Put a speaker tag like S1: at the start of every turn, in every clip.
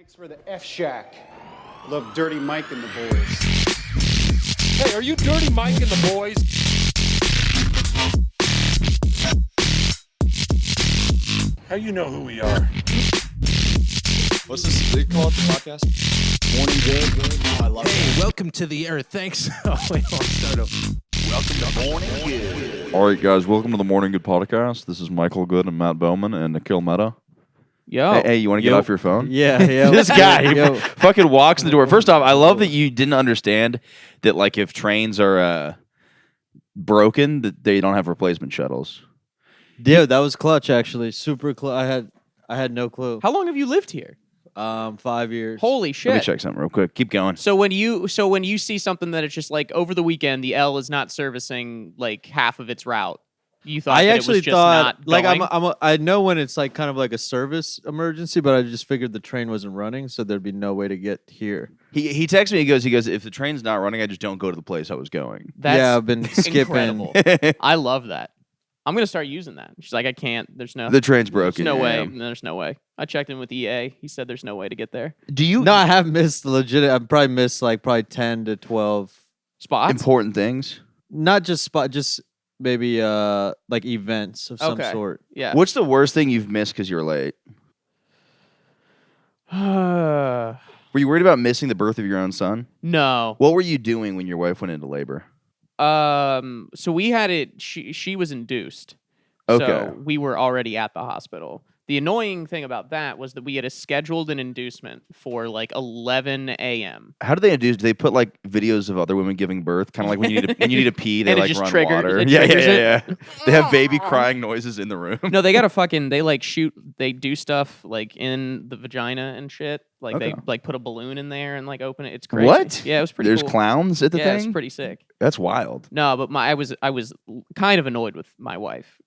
S1: Thanks for the F Shack. Love Dirty Mike and the boys.
S2: Hey, are you Dirty Mike and the boys? How you know who we are?
S3: What's this they call it, the podcast?
S1: Morning Good. Oh, I love
S4: Hey, welcome to the air. Thanks. Oh, wait, I'll start over.
S5: Welcome to Morning Good.
S3: All right, guys, welcome to the Morning Good podcast. This is Michael Good and Matt Bowman and Nikhil Mehta.
S4: Yo.
S3: Hey, you want to get off your phone?
S6: Yeah.
S3: This guy
S6: Yo.
S3: fucking walks in the door. First off, I love that you didn't understand that, like, if trains are broken, that they don't have replacement shuttles.
S6: Yeah, that was clutch actually. Super clutch. I had no clue.
S4: How long have you lived here?
S6: 5 years.
S4: Holy
S3: Let me
S4: shit.
S3: check something real quick. Keep going.
S4: So when you see something that it's just like over the weekend, the L is not servicing like half of its route. You thought
S6: I
S4: that
S6: actually
S4: it was just
S6: thought
S4: not
S6: like
S4: going?
S6: I know when it's like kind of like a service emergency, but I just figured the train wasn't running, so there'd be no way to get here.
S3: He texts me. He goes. If the train's not running, I just don't go to the place I was going.
S4: That's
S6: yeah, I've been skipping.
S4: incredible. I love that. I'm gonna start using that. She's like, I can't. There's no.
S3: The train's broken.
S4: There's no way.
S3: yeah.
S4: There's no way. I checked in with EA. He said there's no way to get there.
S3: Do you
S6: No, I have missed legit. I've probably missed like probably 10 to 12.
S4: Spots.
S3: important things?
S6: Not just spot, just maybe like events of some
S4: Okay.
S6: sort.
S4: Yeah.
S3: What's the worst thing you've missed because you're late? Were you worried about missing the birth of your own son?
S4: No.
S3: What were you doing when your wife went into labor?
S4: So we had it. She was induced.
S3: Okay.
S4: So we were already at the hospital. The annoying thing about that was that we had scheduled an inducement for like 11 a.m.
S3: How do they induce? Do they put like videos of other women giving birth? Kind of like when you need to pee, they
S4: And it
S3: like
S4: just
S3: run
S4: triggers-
S3: water.
S4: it
S3: Yeah.
S4: triggers
S3: They have baby crying noises in the room.
S4: No, they gotta fucking. They like shoot. They do stuff like in the vagina and shit. Like they
S3: Okay.
S4: like put a balloon in there and like open it. It's crazy.
S3: What?
S4: Yeah, it was pretty.
S3: There's
S4: cool.
S3: clowns at the
S4: Yeah,
S3: thing.
S4: it's pretty sick.
S3: That's wild.
S4: No, but I was kind of annoyed with my wife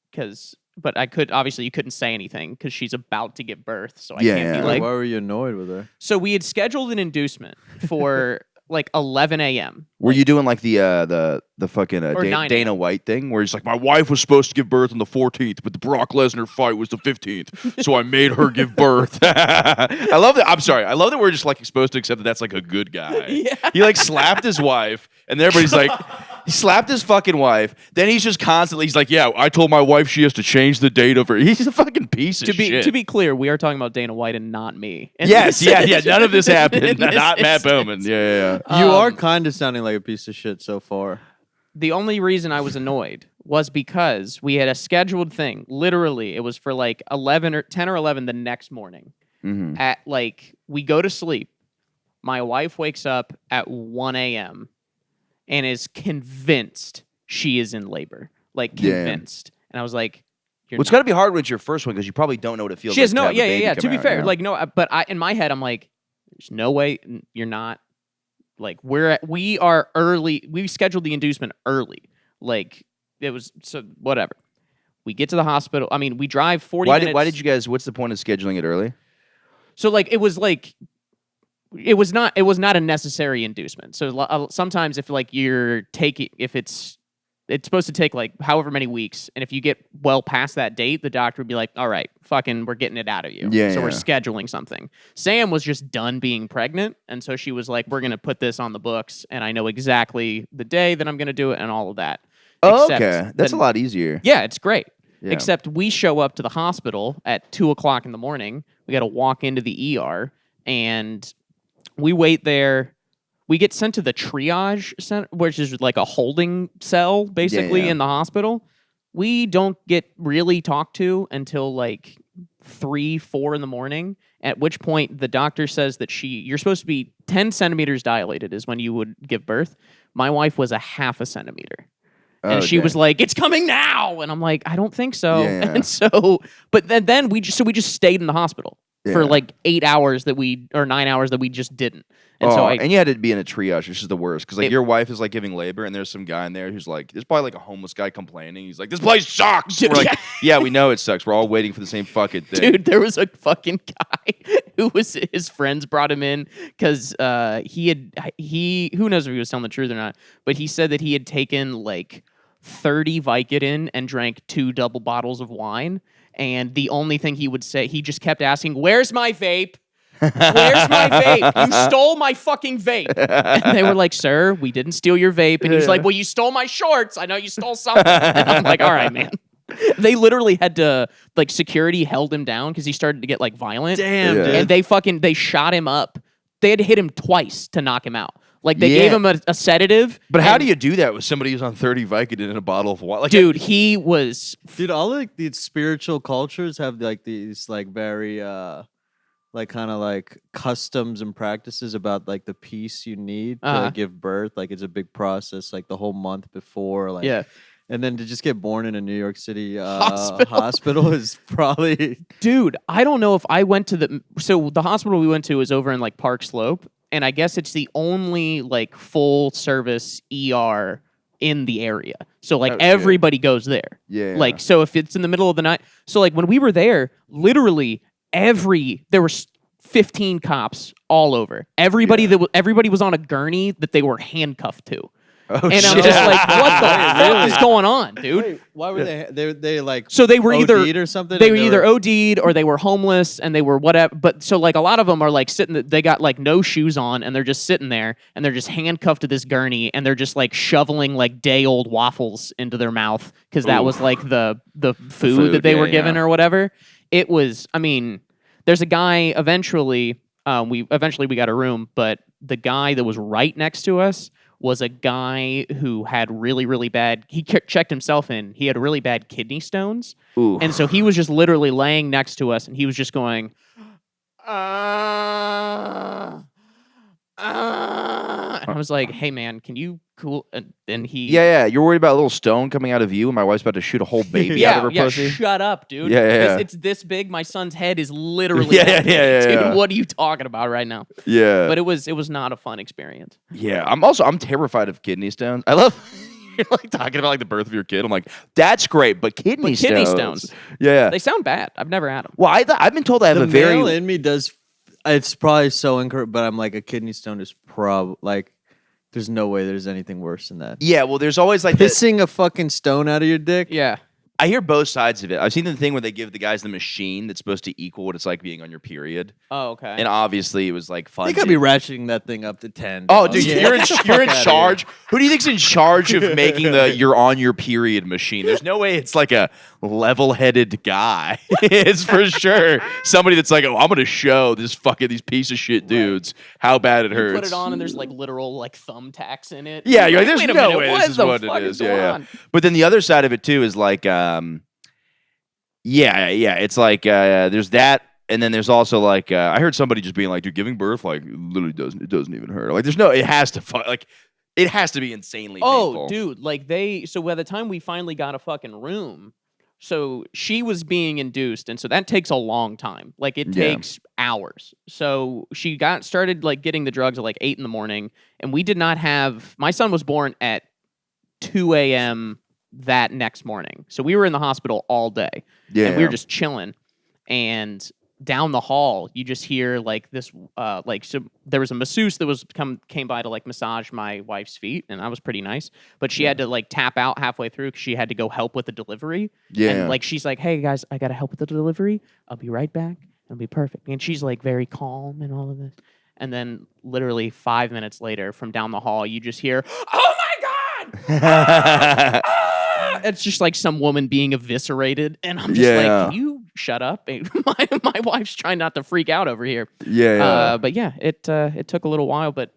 S4: but I could obviously you couldn't say anything because she's about to give birth, so I
S3: Yeah,
S4: can't
S3: yeah.
S4: be like.
S6: Why were you annoyed with her?
S4: So we had scheduled an inducement for like 11 a.m.
S3: Were you doing like the fucking
S4: Or 9
S3: Dana White thing, where he's like, my wife was supposed to give birth on the 14th, but the Brock Lesnar fight was the 15th, so I made her give birth. I love that. I'm sorry. I love that we're just like supposed to accept that that's like a good guy.
S4: Yeah.
S3: He like slapped his wife, and everybody's like, he slapped his fucking wife. Then he's just constantly, he's like, yeah, I told my wife she has to change the date of her. He's a fucking piece of shit.
S4: To be clear, we are talking about Dana White and not me. And
S3: Yes, yeah. None of this happened.
S4: in this
S3: Not Matt Bowman.
S4: instance.
S3: Yeah.
S6: You are kind of sounding like a piece of shit so far.
S4: The only reason I was annoyed was because we had a scheduled thing. Literally, it was for like 11 or 10 or 11 the next morning.
S3: Mhm.
S4: At like we go to sleep. My wife wakes up at 1 a.m. and is convinced she is in labor. Like
S3: Yeah.
S4: convinced. And I was like,
S3: Well, it's got to be hard when it's your first one because you probably don't know what it feels
S4: she
S3: like.
S4: has no,
S3: to have the baby
S4: yeah.
S3: come
S4: To be
S3: out,
S4: fair,
S3: you know?
S4: like no, but in my head, I'm like, there's no way you're not. Like we are early. We scheduled the inducement early. Like it was so whatever. We get to the hospital. I mean, we drive 40 minutes.
S3: Why did you guys? What's the point of scheduling it early?
S4: So like it was not a necessary inducement. So sometimes if like you're taking if it's supposed to take like however many weeks, and if you get well past that date, the doctor would be like, all right, fucking, we're getting it out of you.
S3: Yeah,
S4: So we're
S3: yeah.
S4: scheduling something. Sam was just done being pregnant, and so she was like, we're going to put this on the books, and I know exactly the day that I'm going to do it and all of that.
S3: Oh,
S4: Except
S3: okay, that's a
S4: that-
S3: lot easier.
S4: Yeah, it's great.
S3: Yeah.
S4: Except we show up to the hospital at 2:00 in the morning. We got to walk into the ER, and we wait there. We get sent to the triage center, which is like a holding cell, basically,
S3: yeah.
S4: in the hospital. We don't get really talked to until like 3, 4 in the morning, at which point the doctor says that you're supposed to be 10 centimeters dilated is when you would give birth. My wife was a half a centimeter. And she
S3: Okay.
S4: was like, it's coming now. And I'm like, I don't think so.
S3: Yeah.
S4: And so, but then we just stayed in the hospital for
S3: Yeah.
S4: like 9 hours that we just didn't. And so
S3: and you had to be in a triage, which is the worst. Because like
S4: It-
S3: your wife is like giving labor, and there's some guy in there who's like, there's probably like a homeless guy complaining. He's like, this place sucks.
S4: Dude,
S3: We're like,
S4: yeah.
S3: yeah, we know it sucks. We're all waiting for the same fucking thing.
S4: dude, there was a fucking guy who was his friends brought him in because who knows if he was telling the truth or not, but he said that he had taken like 30 Vicodin and drank 2 double bottles of wine. And the only thing he would say, he just kept asking, where's my vape? Where's my vape? You stole my fucking vape. And they were like, sir, we didn't steal your vape. And he's like, well, you stole my shorts. I know you stole something. And I'm like, all right, man. They literally had to, like, security held him down because he started to get, like, violent.
S6: Damn, dude.
S4: And they shot him up. They had to hit him twice to knock him out. Like, they gave him a sedative.
S3: But how do you do that with somebody who's on 30 Vicodin in a bottle of water? Like,
S4: dude, he was...
S6: Dude, all like these spiritual cultures have like these like very like kind of like customs and practices about like the peace you need to like, give birth. Like it's a big process, like the whole month before. Like,
S4: yeah.
S6: And then to just get born in a New York City hospital is probably...
S4: Dude, I don't know if I went to the... So the hospital we went to was over in like Park Slope. And I guess it's the only like full service ER in the area. So like everybody goes there.
S3: Yeah.
S4: Like, so if it's in the middle of the night. So like when we were there, literally there were 15 cops all over. Everybody everybody was on a gurney that they were handcuffed to.
S3: Oh,
S4: and
S3: shit.
S4: I'm just like, what the fuck is going on, dude?
S6: Wait, why were they like...
S4: So they were
S6: OD'd
S4: either
S6: or something?
S4: They were either OD'd or they were homeless and they were whatever. But so like a lot of them are like sitting. They got like no shoes on and they're just sitting there and they're just handcuffed to this gurney and they're just like shoveling like day old waffles into their mouth because that was like the food that they were given or whatever. It was. I mean, there's a guy. Eventually, we got a room, but the guy that was right next to us was a guy who had really, really bad... He checked himself in. He had really bad kidney stones.
S3: Ooh.
S4: And so he was just literally laying next to us, and he was just going... And I was like, hey, man, can you cool... And he...
S3: Yeah. You're worried about a little stone coming out of you, and my wife's about to shoot a whole baby out of her pussy?
S4: Shut up, dude.
S3: Yeah.
S4: It's this big. My son's head is literally...
S3: Yeah.
S4: Dude, what are you talking about right now?
S3: Yeah.
S4: But it was not a fun experience.
S3: Yeah. I'm terrified of kidney stones. I love... You're like talking about like the birth of your kid. I'm like, that's great, but kidney stones. Yeah.
S4: They sound bad. I've never had them.
S3: Well, I've been told I have
S6: the
S3: a very...
S6: male in me does... It's probably so incorrect, but I'm like, a kidney stone is like... There's no way there's anything worse than that.
S3: Yeah, well, there's always like
S6: pissing a fucking stone out of your dick.
S4: Yeah.
S3: I hear both sides of it. I've seen the thing where they give the guys the machine that's supposed to equal what it's like being on your period.
S4: Oh, okay.
S3: And obviously, it was like fun.
S6: They gotta be ratcheting that thing up to 10.
S3: Oh,
S6: dog.
S3: dude, you're in charge. Who do you think's in charge of making the you're on your period machine? There's no way it's like a level-headed guy. It's for sure somebody that's like, oh, I'm gonna show these piece of shit dudes how bad it hurts.
S4: You put it on and there's like literal like thumbtacks in it.
S3: Yeah, you're like, there's
S4: wait a
S3: no
S4: minute,
S3: way
S4: what
S3: this is
S4: the
S3: what
S4: fuck
S3: it is.
S4: going
S3: Yeah.
S4: on?
S3: But then the other side of it too is like, it's like there's that, and then there's also like I heard somebody just being like, dude, giving birth like literally doesn't even hurt. Like it has to be insanely painful.
S4: Oh, dude, like so by the time we finally got a fucking room, so she was being induced, and so that takes a long time. Like it takes hours. So she started like getting the drugs at like 8 a.m, and we did not have. My son was born at 2 a.m. that next morning, so we were in the hospital all day.
S3: Yeah,
S4: and we were just chilling, and down the hall you just hear like this so there was a masseuse that came by to like massage my wife's feet, and that was pretty nice, but she had to like tap out halfway through because she had to go help with the delivery. And like she's like, hey guys, I gotta help with the delivery, I'll be right back, it'll be perfect. And she's like very calm and all of this, and then literally 5 minutes later from down the hall you just hear, oh my god. It's just like some woman being eviscerated, and I'm just like, can you shut up? My wife's trying not to freak out over here. But yeah, it took a little while, but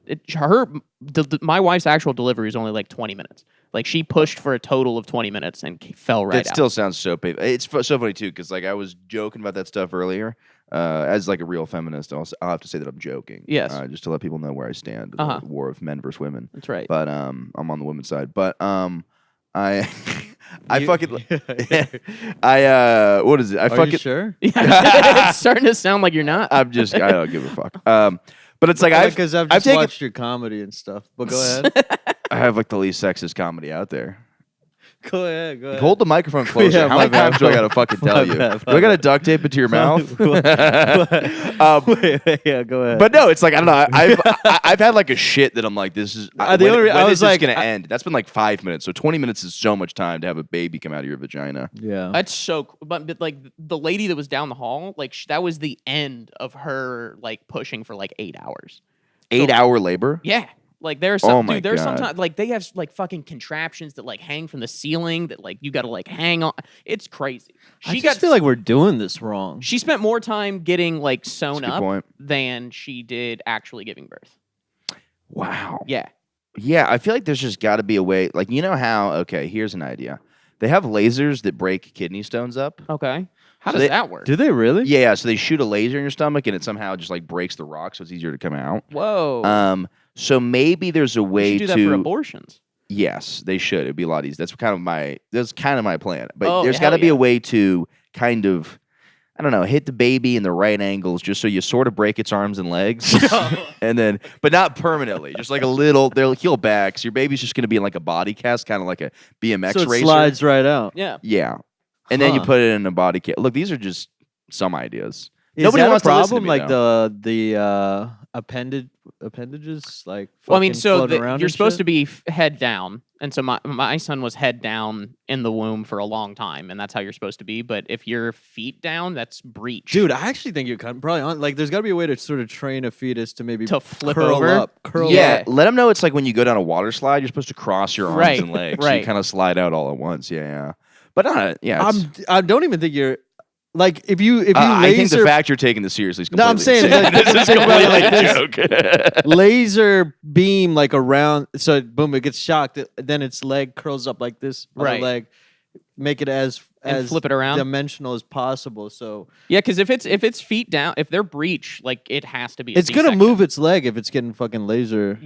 S4: my wife's actual delivery was only like 20 minutes. Like she pushed for a total of 20 minutes and fell right out.
S3: That still sounds so painful. It's so funny too, because like I was joking about that stuff earlier. As like a real feminist, I'll have to say that I'm joking.
S4: Yes.
S3: Just to let people know where I stand in the war of men versus women.
S4: That's right.
S3: But I'm on the women's side. But I what is it?
S6: Are you sure?
S4: Yeah, it's starting to sound like you're not.
S3: I don't give a fuck. But it's like
S6: because I've just watched your comedy and stuff. But go ahead.
S3: I have like the least sexist comedy out there.
S6: Go ahead.
S3: Hold the microphone closer.
S6: Yeah,
S3: How
S6: my
S3: many times
S6: bad.
S3: do I gotta fucking tell you?
S6: bad,
S3: Do I gotta duct tape it to your mouth?
S6: Wait, yeah, go ahead.
S3: But no, it's like I don't know. I've had like a shit that I'm like, this is
S6: The
S3: when,
S6: only re-
S3: when
S6: I
S3: is
S6: was
S3: this
S6: like,
S3: gonna end? That's been like 5 minutes. So 20 minutes is so much time to have a baby come out of your vagina.
S6: yeah.
S4: That's so cool. But like the lady that was down the hall, like that was the end of her like pushing for like 8 hours.
S3: 8-hour labor.
S4: Yeah. Like there's some
S3: Oh my
S4: dude, there's
S3: God.
S4: sometimes like they have like fucking contraptions that like hang from the ceiling that like you gotta like hang on. It's crazy.
S6: I just feel like we're doing this wrong.
S4: she spent more time getting like sewn
S3: That's a good
S4: up
S3: point.
S4: than she did actually giving birth.
S3: Wow.
S4: Yeah.
S3: Yeah, I feel like there's just got to be a way. Like, you know how? Okay, here's an idea. They have lasers that break kidney stones up.
S4: Okay. How
S3: So
S4: does
S3: they-
S4: that work?
S6: Do they really?
S3: Yeah, so they shoot a laser in your stomach and it somehow just like breaks the rock, so it's easier to come out.
S4: Whoa.
S3: So maybe there's a
S4: They
S3: way
S4: should do that
S3: to.
S4: for abortions.
S3: Yes, they should. It'd be a lot easier. That's kind of my plan. But
S4: Oh,
S3: there's
S4: hell
S3: got to be
S4: yeah.
S3: a way to kind of, I don't know, hit the baby in the right angles, just so you sort of break its arms and legs, and then, but not permanently. Just like a little, they'll heal back. So your baby's just going to be in like a body cast, kind of like a BMX
S6: So it
S3: racer.
S6: slides right out.
S4: Yeah.
S3: Yeah, and then you
S6: Huh.
S3: put it in a body cast. Look, these are just some ideas.
S6: Is
S3: Nobody
S6: that
S3: wants
S6: a
S3: to listen to
S6: problem?
S3: me,
S6: Like
S3: though.
S6: the appendages, like
S4: Well, I mean,
S6: fucking
S4: so
S6: floating around
S4: you're
S6: and
S4: supposed
S6: shit?
S4: to be head down, and so my son was head down in the womb for a long time, and that's how you're supposed to be. But if you're feet down, that's breech.
S6: Dude, I actually think you're probably on. Like, there's got to be a way to sort of train a fetus to maybe
S4: To flip
S6: curl
S4: over?
S6: up, curl
S3: Yeah,
S6: up.
S3: let them know it's like when you go down a water slide, you're supposed to cross your arms
S4: Right,
S3: and legs. So
S4: right.
S3: you kind of slide out all at once. Yeah. But yeah, it's-
S6: I don't even think you're like if you
S3: I think the
S6: laser
S3: fact you're taking this seriously is
S6: No, I'm
S3: completely
S6: saying
S3: insane.
S6: that-
S3: this is
S6: think about it
S3: completely
S6: like
S3: a joke.
S6: laser beam like around, so boom, it gets shocked. Then its leg curls up like this, other
S4: Right.
S6: leg, make it as
S4: And flip it around?
S6: dimensional as possible. So
S4: Yeah, because if it's feet down, if they're breech, like it has to be. A
S6: it's gonna
S4: C-section.
S6: move its leg if it's getting fucking laser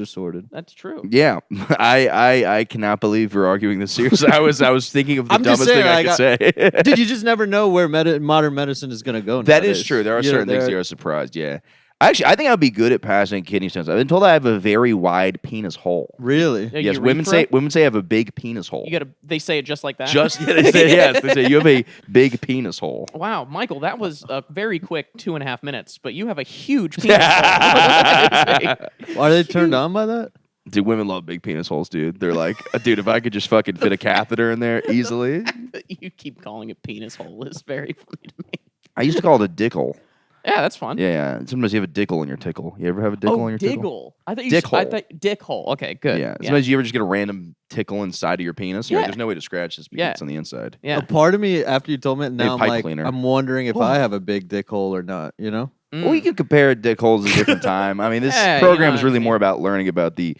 S6: sorted.
S4: That's true.
S3: Yeah, I cannot believe you're arguing this seriously. I was thinking of the
S6: I'm just
S3: dumbest thing
S6: saying,
S3: I could say.
S6: Dude, you just never know where modern medicine is gonna go.
S3: That is
S6: nowadays.
S3: true. There are
S6: You know,
S3: certain things you are surprised. Yeah, actually, I think I'd be good at passing kidney stones. I've been told I have a very wide penis hole.
S6: Really?
S4: A
S3: Yes,
S4: urethra?
S3: women say I have a big penis hole.
S4: You gotta. They say it just like that.
S3: Just they say yes. They say you have a big penis hole.
S4: Wow, Michael, that was a very quick 2.5 minutes, but you have a huge penis. hole.
S6: Are they turned on by that?
S3: Dude, women love big penis holes, dude. They're like, dude, if I could just fucking fit a catheter in there easily.
S4: You keep calling it penis hole. It's very funny to me.
S3: I used to call it a dick hole.
S4: Yeah, that's fun.
S3: Yeah. Sometimes you have a dickle in your tickle. You ever have a dickle in your tickle?
S4: diggle. I thought you.
S3: Dick
S4: I
S3: hole.
S4: thought dick hole. Okay, good.
S3: Yeah. Sometimes you ever just get a random tickle inside of your penis. You're like,
S4: Yeah.
S3: there's no way to scratch this because
S4: Yeah.
S3: it's on the inside.
S4: Yeah.
S6: A part of me, after you told me it,
S3: Maybe
S6: now I'm
S3: pipe
S6: like,
S3: cleaner.
S6: I'm wondering if I have a big dick hole or not. You know?
S3: Well, you can compare dick holes at a different time. I mean, this
S4: Yeah,
S3: program
S4: you know
S3: is
S4: what I
S3: really
S4: mean.
S3: more about learning about the,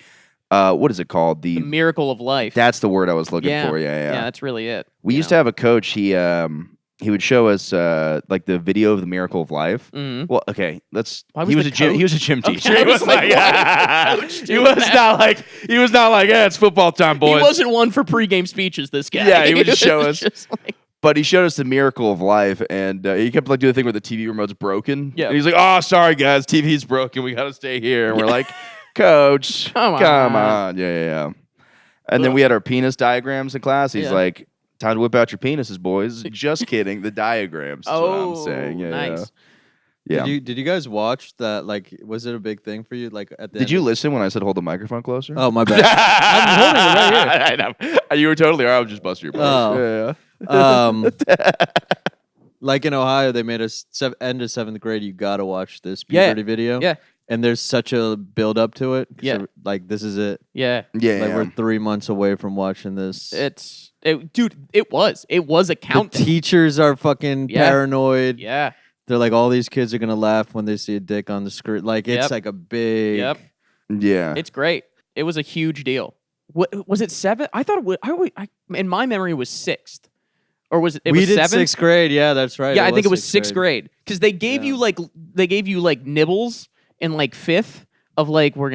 S3: what is it called?
S4: The miracle of life.
S3: That's the word I was looking
S4: yeah.
S3: for. Yeah.
S4: Yeah, that's really it.
S3: We
S4: you
S3: used
S4: know.
S3: to have a coach. He would show us like the video of the miracle of life.
S4: Mhm.
S3: Well, okay, let's.
S4: Why
S3: He
S4: was
S3: was
S4: the
S3: a gym. He
S4: coach-
S3: was a gym
S4: Okay,
S3: teacher.
S4: I
S3: He
S4: was
S3: was
S4: like,
S3: like,
S4: why was the coach
S3: he
S4: doing
S3: was
S4: that?
S3: not like he was not like, yeah, it's football time, boys.
S4: He wasn't one for pregame speeches. This guy.
S3: Yeah, he would just show
S4: was
S3: us.
S4: just like-
S3: But he showed us the miracle of life, and he kept like doing the thing where the TV remote's broken.
S4: Yeah.
S3: And he's like, "Oh, sorry guys, TV's broken. We gotta stay here." And we're like, "Coach,
S4: Come
S3: come
S4: on."
S3: on, yeah." And then we had our penis diagrams in class. He's
S4: Yeah.
S3: like, "Time to whip out your penises, boys." Just kidding. The diagrams. Is what I'm saying. Yeah,
S4: nice.
S3: Yeah.
S6: Did you guys watch that? Like, was it a big thing for you? Like, at the
S3: Did
S6: end
S3: you
S6: of-
S3: listen when I said hold the microphone closer?
S6: Oh my bad. I'm holding it right
S3: I know. You were totally right. I was just busting your balls.
S6: Oh.
S3: Yeah.
S6: Like in Ohio, they made us end of 7th grade. You gotta watch this
S4: Yeah.
S6: puberty video.
S4: Yeah.
S6: And there's such a build up to it. 'cause
S4: Yeah.
S6: like this is it.
S4: Yeah.
S3: Yeah.
S6: Like we're 3 months away from watching this.
S4: Dude, it was a
S6: the
S4: countdown.
S6: teachers are fucking
S4: Yeah.
S6: paranoid.
S4: Yeah.
S6: They're like, all these kids are gonna laugh when they see a dick on the screen. Like it's
S4: Yep.
S6: like a big.
S4: Yep.
S3: Yeah.
S4: It's great. It was a huge deal. What was it 7? I thought it was. In my memory, it was 6th, or was it? It
S6: we
S4: was
S6: did
S4: 7th.
S6: 6th grade. Yeah, that's right.
S4: Yeah, I think it was 6th grade because they gave
S6: Yeah.
S4: you like nibbles in like 5th of like we're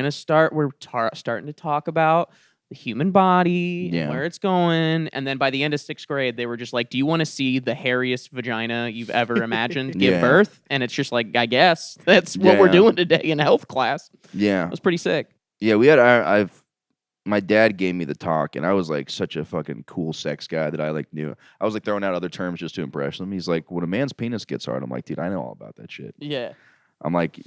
S4: starting to talk about the human body
S3: Yeah.
S4: and where it's going, and then by the end of 6th grade they were just like, do you want to see the hairiest vagina you've ever imagined give
S3: Yeah.
S4: birth? And it's just like, I guess that's what we're
S3: Yeah.
S4: doing today in health class.
S3: Yeah.
S4: It was pretty sick.
S3: Yeah, we had my dad gave me the talk, and I was like such a fucking cool sex guy that I like knew. I was like throwing out other terms just to impress him. He's like, when a man's penis gets hard, I'm like, dude, I know all about that shit.
S4: Yeah.
S3: I'm like,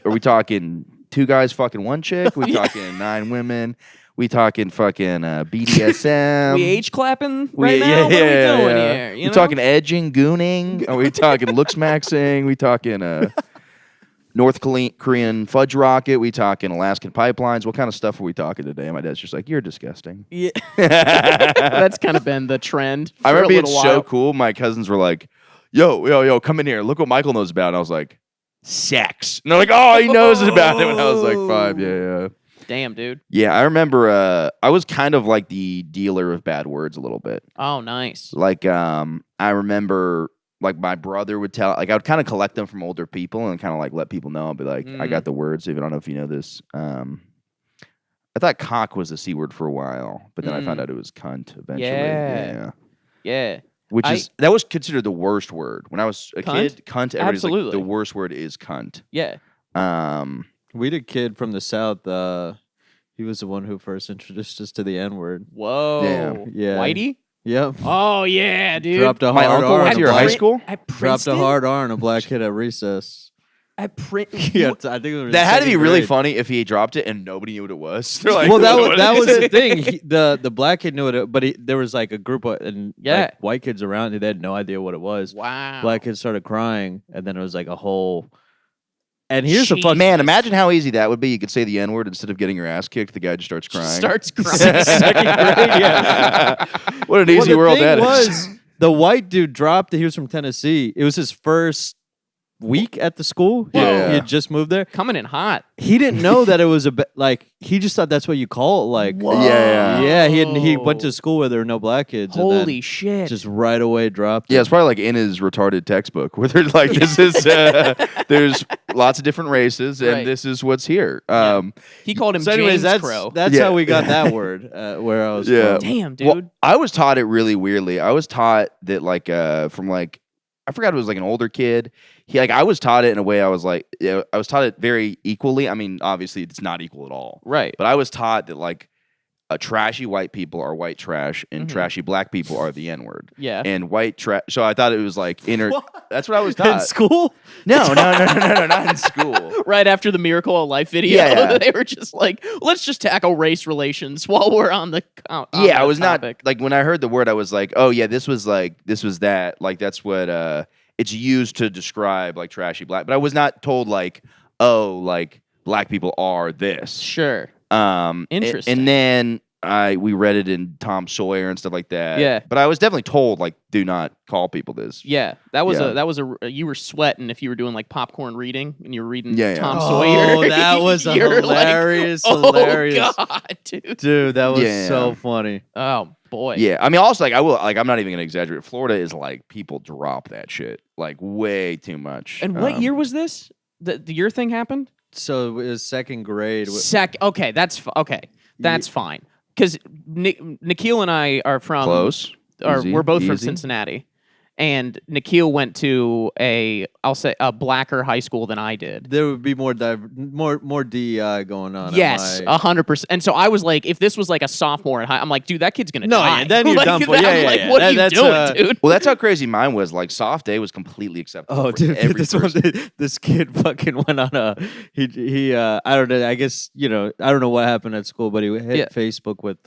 S3: are we talking 2 guys fucking 1 chick? We talking 9 women? We talking fucking BDSM?
S4: We age clapping right now? What are we doing here? You
S3: We
S4: know?
S3: talking edging, gooning? Are we talking looks maxing? We talking North Korean fudge rocket? We talking Alaskan pipelines? What kind of stuff are we talking today? And my dad's just like, you're disgusting.
S4: Yeah. That's kind of been the trend.
S3: I
S4: for
S3: remember
S4: a
S3: being
S4: little
S3: so
S4: while.
S3: cool. My cousins were like, yo, come in here. Look what Michael knows about. And I was like, sex. And they're like, oh, he knows about it. When I was like 5. Yeah.
S4: Damn, dude.
S3: Yeah, I remember I was kind of like the dealer of bad words a little bit.
S4: Oh, nice.
S3: Like, I remember like my brother would tell, like I would kind of collect them from older people and kind of like let people know. I'd be like, I got the words. Even I don't know if you know this. I thought cock was a C word for a while, but then I found out it was cunt eventually.
S4: Yeah.
S3: That was considered the worst word. When I was a
S4: Cunt?
S3: kid, cunt, everybody's like,
S4: Absolutely.
S3: the worst word is cunt.
S4: Yeah.
S6: We had a kid from the South. He was the one who first introduced us to the N-word.
S4: Whoa.
S3: Damn.
S6: Yeah.
S4: Whitey?
S6: Yep.
S4: Oh, yeah, dude.
S6: Dropped a
S3: My
S6: hard
S3: uncle
S6: R.
S3: went
S6: on
S3: to
S6: a
S3: your high
S6: black-
S3: school?
S4: At
S6: Dropped
S4: Princeton?
S6: a hard R on a black kid at recess.
S4: At
S6: Yeah, I think it was
S3: That had to be
S6: second
S3: really
S6: grade.
S3: funny if he dropped it and nobody knew what it was. They're like,
S6: Well,
S3: "What
S6: that
S3: is
S6: was the
S3: it?"
S6: thing. The black kid knew it, but there was like a group of
S4: Yeah.
S6: like, white kids around. They had no idea what it was.
S4: Wow.
S6: Black kids started crying, and then it was like a whole. And here's the
S4: Jeez.
S6: fuck,
S3: Man, imagine how easy that would be. You could say the N-word instead of getting your ass kicked. The guy just starts crying.
S4: Starts crying.
S6: second grade. Yeah.
S3: What an easy
S6: the
S3: world
S6: thing
S3: that is.
S6: was, the white dude dropped it. He was from Tennessee. It was his first week at the school.
S3: Yeah.
S6: He had just moved there.
S4: Coming in hot.
S6: He didn't know that it was like he just thought that's what you call it. Like,
S3: Yeah.
S6: He went to school where there were no black kids. and
S4: Holy
S6: then
S4: shit.
S6: just right away dropped.
S3: Yeah,
S6: it.
S3: it's probably like in his retarded textbook where they're like, this is, there's lots of different races and
S4: Right.
S3: this is what's here.
S4: He called him
S6: So, anyways,
S4: James Crow.
S6: that's
S3: Yeah.
S6: how we got that word. Where I was
S3: Yeah.
S6: from.
S4: Damn, dude.
S3: Well, I was taught it really weirdly. I was taught that like from like I forgot it was like an older kid. I was taught it in a way I was like I was taught it very equally. I mean, obviously it's not equal at all.
S4: Right.
S3: But I was taught that like trashy white people are white trash and trashy black people are the N-word.
S4: Yeah.
S3: And white trash. So I thought it was like That's what I was
S6: In
S3: taught.
S6: school.
S3: No, not in school.
S4: Right after the Miracle of Life video,
S3: Yeah.
S4: they were just like, let's just tackle race relations while we're on the
S3: Yeah, I was
S4: topic.
S3: not like when I heard the word, I was like, oh yeah, this was that. Like that's what it's used to describe like trashy black. But I was not told like, oh, like black people are this.
S4: Sure. Interesting.
S3: And then we read it in Tom Sawyer and stuff like that.
S4: Yeah.
S3: But I was definitely told like, do not call people this.
S4: Yeah, that was
S3: Yeah.
S4: you were sweating if you were doing like popcorn reading and you were reading
S3: Yeah, yeah.
S4: Tom
S6: Oh,
S4: Sawyer.
S6: that was a
S4: You're like,
S6: hilarious.
S4: oh god, dude.
S6: Dude, that was
S3: Yeah.
S6: so funny.
S4: Oh boy.
S3: Yeah, I mean, also like I'm not even gonna exaggerate. Florida is like people drop that shit like way too much.
S4: And what year was this? The year thing happened?
S6: So it was second grade.
S4: Okay, that's fine. Because Nikhil and I are from
S3: Close? Easy,
S4: we're both from
S3: easy.
S4: Cincinnati, and Nikhil went to a blacker high school than I did.
S6: There would be more DEI going on.
S4: Yes,
S6: at my...
S4: 100%. And so I was like, if this was like a sophomore in high, I'm like, dude, that kid's gonna
S6: No,
S4: die.
S6: yeah, then you're
S4: like,
S6: done for.
S4: I'm
S6: Yeah,
S4: like,
S6: yeah.
S4: what are you
S6: That's,
S4: doing, dude?
S3: Well, that's how crazy mine was. Like soft day was completely acceptable.
S6: Oh,
S3: for
S6: dude,
S3: every
S6: this
S3: person.
S6: this kid fucking went on a he I don't know. I guess I don't know what happened at school, but he hit
S4: Yeah.
S6: Facebook with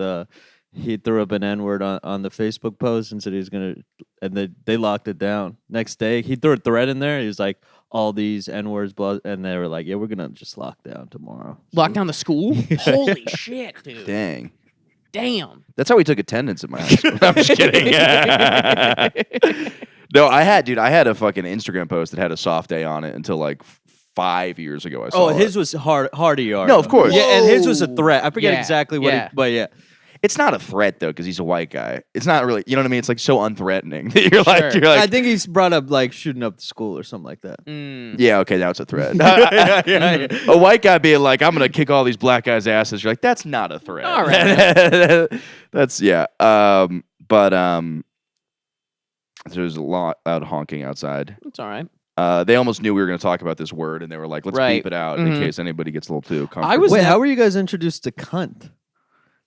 S6: he threw up an N-word on the Facebook post and said he was gonna, and they locked it down. Next day, he threw a thread in there. He was like, all these N-words, blah, and they were like, yeah, we're gonna just lock down tomorrow.
S4: Lock down the school? Holy shit, dude.
S3: Dang.
S4: Damn.
S3: That's how we took attendance at my high school. I'm just kidding. No, I had a fucking Instagram post that had a soft day on it until like 5 years ago. I saw
S6: Oh,
S3: it.
S6: his was harder yard.
S3: No, of course.
S6: Yeah, and his was a
S4: Whoa.
S6: threat. I forget
S4: Yeah,
S6: exactly what
S4: yeah.
S6: but yeah.
S3: It's not a threat though, because he's a white guy. It's not really, you know what I mean? It's like so unthreatening that you're
S4: Sure.
S3: you're like,
S6: I think he's brought up like shooting up the school or something like that.
S3: yeah, okay, now it's a threat.
S6: Yeah.
S3: A white guy being like, I'm gonna kick all these black guys' asses. You're like, that's not a threat.
S4: All right.
S3: That's yeah. There's a lot loud honking outside.
S4: It's all right.
S3: They almost knew we were going to talk about this word, and they were like, "Let's
S4: Right.
S3: beep it out in case anybody gets a little too comfortable."
S4: I was
S6: Wait,
S4: not-
S6: how were you guys introduced to cunt?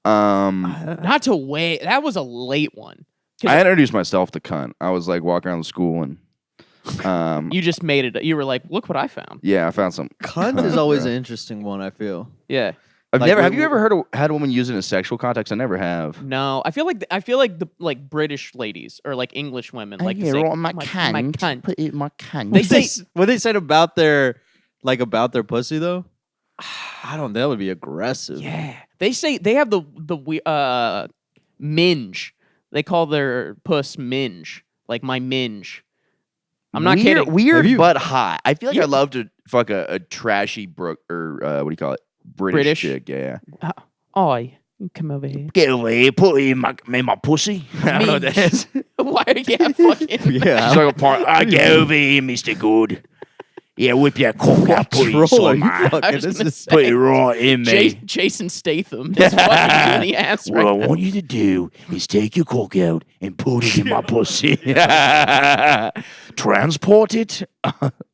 S4: Not to wait. That was a late one.
S3: I introduced myself to cunt. I was like walking around the school and
S4: You just made it. You were like, look what I found.
S3: yeah, I found some.
S6: Cunt is always an interesting one, I feel.
S4: Yeah.
S3: Have you ever had a woman use it in a sexual context? I never have.
S4: No, I feel like the British ladies or like English women like to say
S7: my cunt. Put it in my cunt.
S4: They say
S6: What they said about their pussy though? I don't. That would be aggressive.
S4: yeah. They say they have the minge. They call their puss minge, like my minge. I'm not kidding.
S3: Weird,
S6: Have you-
S3: but hot. I feel like
S4: Yeah.
S3: I'd love to fuck a trashy what do you call it? British chick. Yeah.
S4: Oi, come over here.
S7: Get away, put it in my pussy.
S3: I don't know what that is.
S4: Why? Yeah, fucking.
S6: Yeah.
S3: She's like a part.
S7: I get over here, Mr. Good. Yeah, whip your cock out, put it
S6: Troll, are
S7: inside
S6: you
S7: my.
S6: fucking-
S4: I was
S6: this
S4: gonna
S6: is-
S4: say,
S7: Put it right in me.
S4: Jason Statham is fucking in the ass
S7: What I
S4: right now.
S7: want you to do is take your cock out and put it in my pussy. Transport it.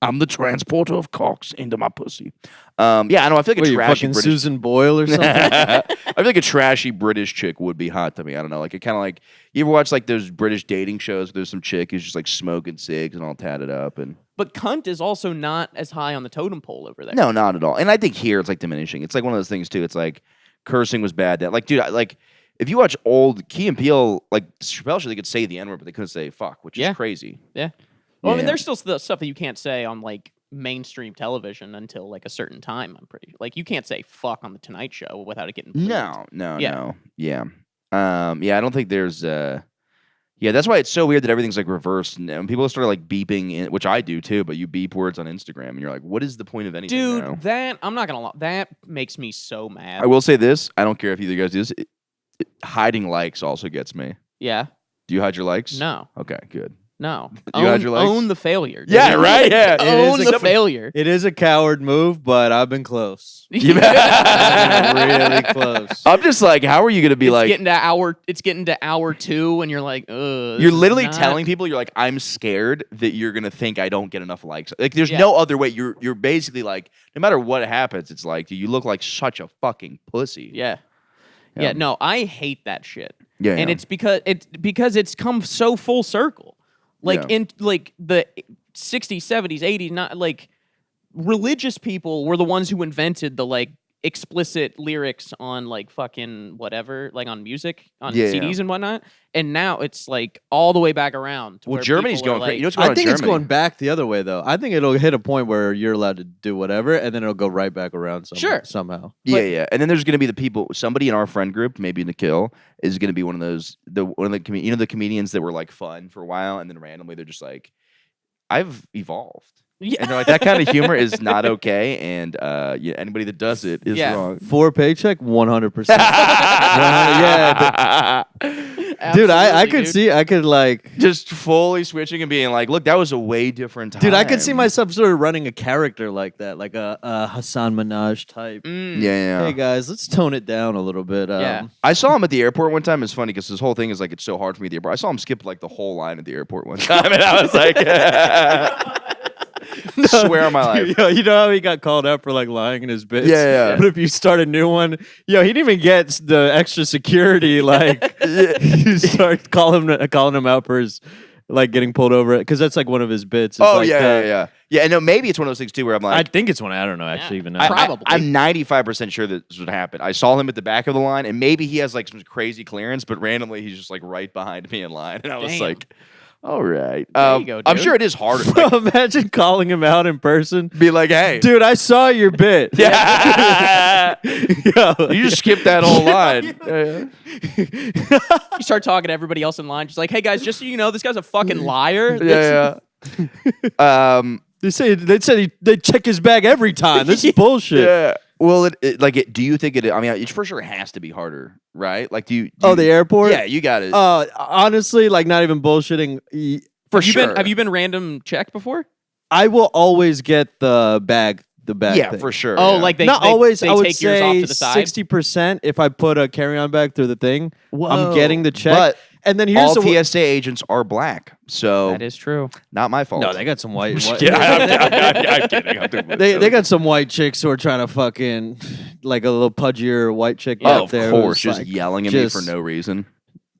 S7: I'm the transporter of cocks into my pussy.
S3: Yeah, I know. I feel like
S6: What,
S3: a
S6: you
S3: trashy
S6: fucking
S3: British.
S6: Susan Boyle or something?
S3: I feel like a trashy British chick would be hot to me. I don't know. Like it kind of like you ever watch like those British dating shows where there's some chick who's just like smoking cigs and all tatted up and.
S4: But cunt is also not as high on the totem pole over there.
S3: No, not at all. And I think here it's like diminishing. It's like one of those things too. It's like cursing was bad. That like, dude, like if you watch old Key and Peele, like Chappelle show, they could say the N word, but they couldn't say fuck, which
S4: Yeah.
S3: is crazy.
S4: Yeah. Well, I mean,
S3: Yeah.
S4: there's still stuff that you can't say on like mainstream television until like a certain time. I'm pretty like you can't say fuck on the Tonight Show without it getting bleeped.
S3: No,
S4: Yeah.
S3: no, yeah, yeah. I don't think there's. Yeah, that's why it's so weird that everything's like reversed and when people start like beeping, which I do too. But you beep words on Instagram, and you're like, what is the point of anything?
S4: Dude,
S3: now?
S4: that I'm not gonna lie, that makes me so mad.
S3: I will say this: I don't care if either of you guys do this. Hiding likes also gets me.
S4: Yeah.
S3: Do you hide your likes?
S4: No.
S3: Okay, good.
S4: No.
S3: You had your likes?
S4: Own the failure. dude.
S3: Yeah, right? Yeah.
S4: Own
S6: is
S4: the
S6: a-
S4: failure.
S6: It is a coward move, but I've been close.
S3: You-
S6: Really close.
S3: I'm just like, how are you gonna be like?
S4: It's getting to hour 2 and you're like, ugh. this
S3: You're
S4: is
S3: literally
S4: not-
S3: telling people you're like, I'm scared that you're gonna think I don't get enough likes. Like, there's
S4: Yeah.
S3: no other way. You're basically like, no matter what happens, it's like, dude, you look like such a fucking pussy.
S4: Yeah.
S3: Yeah.
S4: Yeah, no, I hate that shit.
S3: Yeah,
S4: And
S3: yeah.
S4: it's because it's come so full circle. Like
S3: Yeah.
S4: in like the 60s, 70s, 80s, not like religious people were the ones who invented the like explicit lyrics on like fucking whatever, like on music, on
S3: Yeah,
S4: CDs
S3: yeah.
S4: and whatnot. And now it's like all the way back around. To
S3: Well,
S4: where
S3: Germany's
S4: people are
S3: going crazy.
S4: like,
S3: You know what's going on
S6: I
S3: in
S6: think it's
S3: Germany?
S6: going back the other way though. I think it'll hit a point where you're allowed to do whatever, and then it'll go right back around.
S4: Sure.
S6: Somehow.
S3: Yeah, yeah. And then there's gonna be the people. Somebody in our friend group, maybe Nikhil, is gonna be one of those. The comedians that were like fun for a while, and then randomly they're just like, I've evolved.
S4: Yeah.
S3: And they're like, that kind of humor is not okay, and yeah, anybody that does it is
S4: Yeah.
S3: wrong.
S6: For paycheck, 100%. Yeah, dude, I
S4: Absolutely,
S6: could
S4: dude.
S6: see, I could like,
S3: Just fully switching and being like, look, that was a way different time.
S6: dude, I could see myself sort of running a character like that, like a Hassan Minaj type.
S4: Mm.
S3: Yeah, yeah.
S6: Hey guys, let's tone it down a little bit.
S4: Yeah.
S3: I saw him at the airport one time. It's funny because his whole thing is like it's so hard for me at the airport. I saw him skip like the whole line at the airport one time, and I was like, swear on my life.
S6: Yo, you know how he got called out for like lying in his bits?
S3: Yeah, yeah.
S6: But if you start a new one, yo, he didn't even get the extra security. Like, you start calling him out for his like getting pulled over because that's like one of his bits. It's
S3: Oh
S6: like,
S3: yeah. And no, maybe it's one of those things too where I'm
S6: I
S3: like,
S6: think it's one. I don't know actually even know.
S4: Probably.
S3: I'm 95% sure that this would happen. I saw him at the back of the line, and maybe he has like some crazy clearance, but randomly he's just like right behind me in line, and I was
S4: Damn.
S3: like, all right.
S4: There you go,
S3: I'm
S4: dude.
S3: sure it is harder. Like,
S6: Imagine calling him out in person.
S3: be like, hey,
S6: Dude, I saw your bit.
S3: yeah.
S6: Yo.
S3: You just skipped that whole line.
S4: You start talking to everybody else in line, just like, hey guys, just so you know, this guy's a fucking liar.
S3: Yeah.
S6: They said they check his bag every time. This is bullshit.
S3: Yeah. Well, do you think it? I mean, it for sure has to be harder, right? Like, do you?
S6: Oh, the airport?
S3: Yeah, you got it.
S6: Honestly, like not even bullshitting.
S3: for
S4: Have you
S3: sure.
S4: been have you been random checked before?
S6: I will always get the bag.
S3: Yeah,
S6: thing.
S3: for sure.
S4: Oh,
S3: yeah.
S4: like they
S6: Not
S4: they,
S6: always.
S4: They
S6: I would
S4: take yours off
S6: say
S4: to the side.
S6: 60% if I put a carry-on bag through the thing.
S4: Whoa.
S6: I'm getting the check.
S3: But
S6: And then here's
S3: all
S6: the
S3: TSA agents are black, so
S4: That is true.
S3: not my fault.
S6: no, they got some white.
S3: Yeah, I'm kidding. I'm doing
S6: They got some white chicks who are trying to fucking like a little pudgier white chick
S3: Oh,
S6: out
S3: of
S6: there.
S3: course,
S6: who's,
S3: just
S6: like,
S3: yelling at me
S6: just-
S3: for no reason.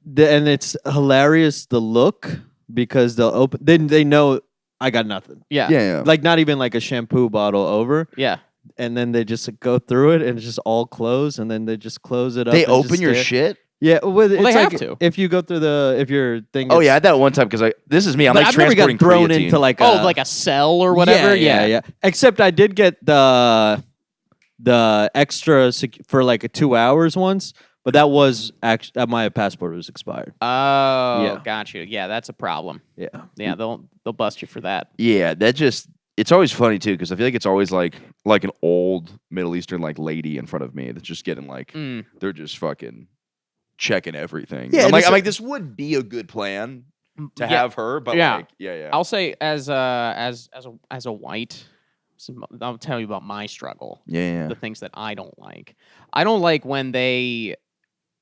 S6: And it's hilarious the look because they'll open. Then they know I got nothing.
S4: Yeah.
S3: Yeah.
S6: Like not even like a shampoo bottle over.
S4: Yeah.
S6: And then they just go through it and it's just all closed. And then they just close it up.
S3: They
S6: and just
S3: open your
S6: stare.
S3: shit.
S6: Yeah, well, it's
S4: they have
S6: like
S4: to.
S6: if you go through if your thing.
S3: Oh
S6: is-
S3: yeah, I had that one time because this is me. I'm
S6: But
S3: like
S6: I've never
S3: transporting
S6: got thrown
S3: creatine.
S6: into like
S4: Like a cell or whatever.
S6: Yeah. Except I did get the extra for like 2 hours once, but that was actually my passport was expired.
S4: Oh,
S6: Yeah.
S4: got you. Yeah, that's a problem.
S6: Yeah.
S4: Yeah, they'll bust you for that.
S3: Yeah, it's always funny too because I feel like it's always like an old Middle Eastern like lady in front of me that's just getting like they're just fucking checking everything.
S6: Yeah,
S3: I'm
S6: and
S3: like
S6: it's
S3: I'm like this would be a good plan to have her, but
S4: Yeah.
S3: like yeah.
S4: I'll say as a white, I'll tell you about my struggle.
S3: Yeah.
S4: The things that I don't like. I don't like when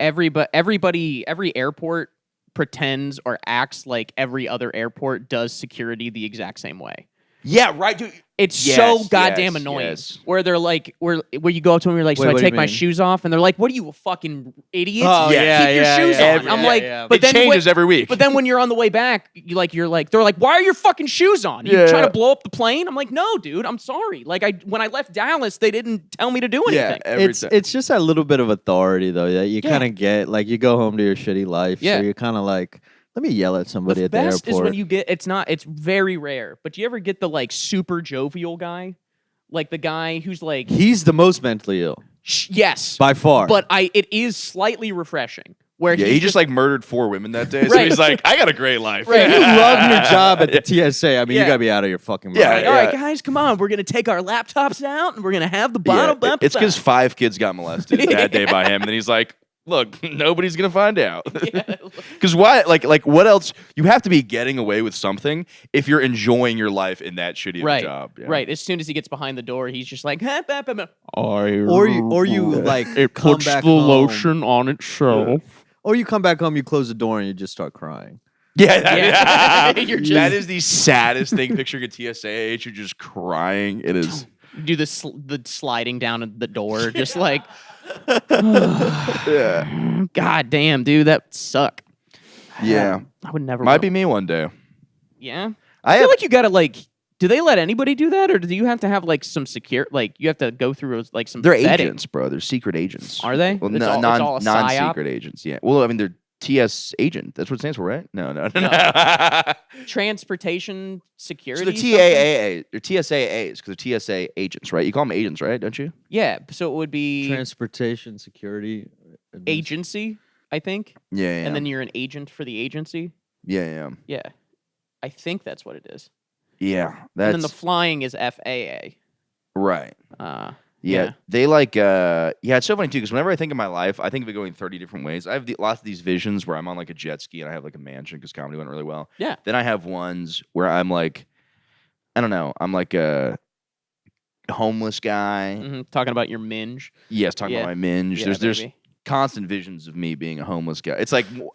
S4: every airport pretends or acts like every other airport does security the exact same way.
S3: Yeah, right, dude.
S4: It's so
S3: Yes,
S4: goddamn
S3: yes,
S4: annoying.
S3: yes.
S4: Where they're like, where you go up to them, and you're like,
S6: Wait,
S4: so I
S6: what do you
S4: take my
S6: mean?
S4: shoes off, and they're like, what are you, a fucking idiot?
S6: Oh, yeah,
S4: keep your
S6: yeah,
S4: shoes
S6: yeah,
S4: on.
S6: yeah,
S4: I'm
S6: yeah,
S4: like,
S6: yeah.
S4: but
S3: It
S4: then
S3: changes every week.
S4: But then when you're on the way back, you're like, they're like, why are your fucking shoes on? You
S3: Yeah.
S4: trying to blow up the plane? I'm like, no, dude, I'm sorry. Like when I left Dallas, they didn't tell me to do anything.
S6: It's just a little bit of authority though that you
S4: Yeah.
S6: kind of get. Like you go home to your shitty life,
S4: Yeah.
S6: so you're kind of like, let me yell at somebody
S4: The
S6: at the
S4: best
S6: airport.
S4: is when you get it's very rare, but do you ever get the like super jovial guy? Like the guy who's like
S6: He's the most mentally ill
S4: yes.
S6: by far.
S4: But it is slightly refreshing. Where
S3: Yeah, he just like murdered 4 women that day. So
S4: Right.
S3: he's like, I got a great life.
S4: Right.
S6: you love your job at the TSA. I mean,
S4: Yeah.
S6: you gotta be out of your fucking mind.
S3: Yeah,
S4: like, all right, guys, come on. We're gonna take our laptops out and we're gonna have the bottle
S3: Yeah,
S4: bump.
S3: it's because 5 kids got molested that day by him, and then he's like, "Look, nobody's gonna find out." Because why? Like, what else? You have to be getting away with something if you're enjoying your life in that shitty of a
S4: right,
S3: job. Yeah.
S4: right. As soon as he gets behind the door, he's just like,
S6: Or you like
S7: It
S6: come
S7: puts
S6: back
S7: the
S6: home,
S7: lotion on itself.
S6: or you come back home, you close the door, and you just start crying.
S3: Yeah,
S4: Yeah. You're just-
S3: that is the saddest thing. Picturing a TSA agent just crying. It is.
S4: do the sliding down the door, just like,
S3: Yeah.
S4: God damn, dude, that would suck.
S3: Yeah.
S4: I would never.
S3: Might be me one day.
S4: Yeah.
S3: I
S4: I feel
S3: have.
S4: like you gotta like. Do they let anybody do that, or do you have to have like some secure? Like you have to go through like some.
S3: They're
S4: vetting?
S3: agents, bro. They're secret agents.
S4: Are they?
S3: Well,
S4: It's all- it's all a psyop?
S3: non-secret agents. Yeah. Well, I mean, they're TS agent. That's what it stands for, right? No.
S4: Transportation
S3: So
S4: security.
S3: the
S4: something?
S3: TAAA, they're TSAAs because they're TSA agents, right? You call them agents, right? Don't you?
S4: Yeah. So it would be
S6: Transportation security
S4: agency, I think,
S3: Yeah. Yeah.
S4: and then you're an agent for the agency.
S3: yeah.
S4: Yeah, I think that's what it is.
S3: Yeah.
S4: And
S3: That's
S4: then the flying is FAA.
S3: right.
S4: Yeah.
S3: Yeah, they like it's so funny too because whenever I think of my life, I think of it going 30 different ways. I have lots of these visions where I'm on like a jet ski and I have like a mansion because comedy went really well.
S4: Yeah.
S3: Then I have ones where I'm like, I don't know, I'm like a homeless guy.
S4: Talking about your minge.
S3: Yes, talking
S4: Yeah.
S3: about my minge.
S4: Yeah,
S3: there's
S4: baby.
S3: constant visions of me being a homeless guy. It's like
S6: Wait,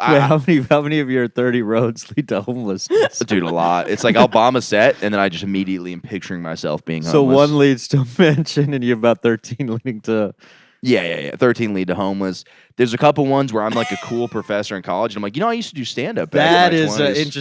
S6: how many of your 30 roads lead to homelessness?
S3: dude, a lot. It's like I'll bomb a set and then I just immediately am picturing myself being homeless.
S6: So one leads to a mansion, and you have about 13 leading to.
S3: Yeah. 13 lead to homeless. There's a couple ones where I'm like a cool professor in college, and I'm like, I used to do stand up.
S6: That is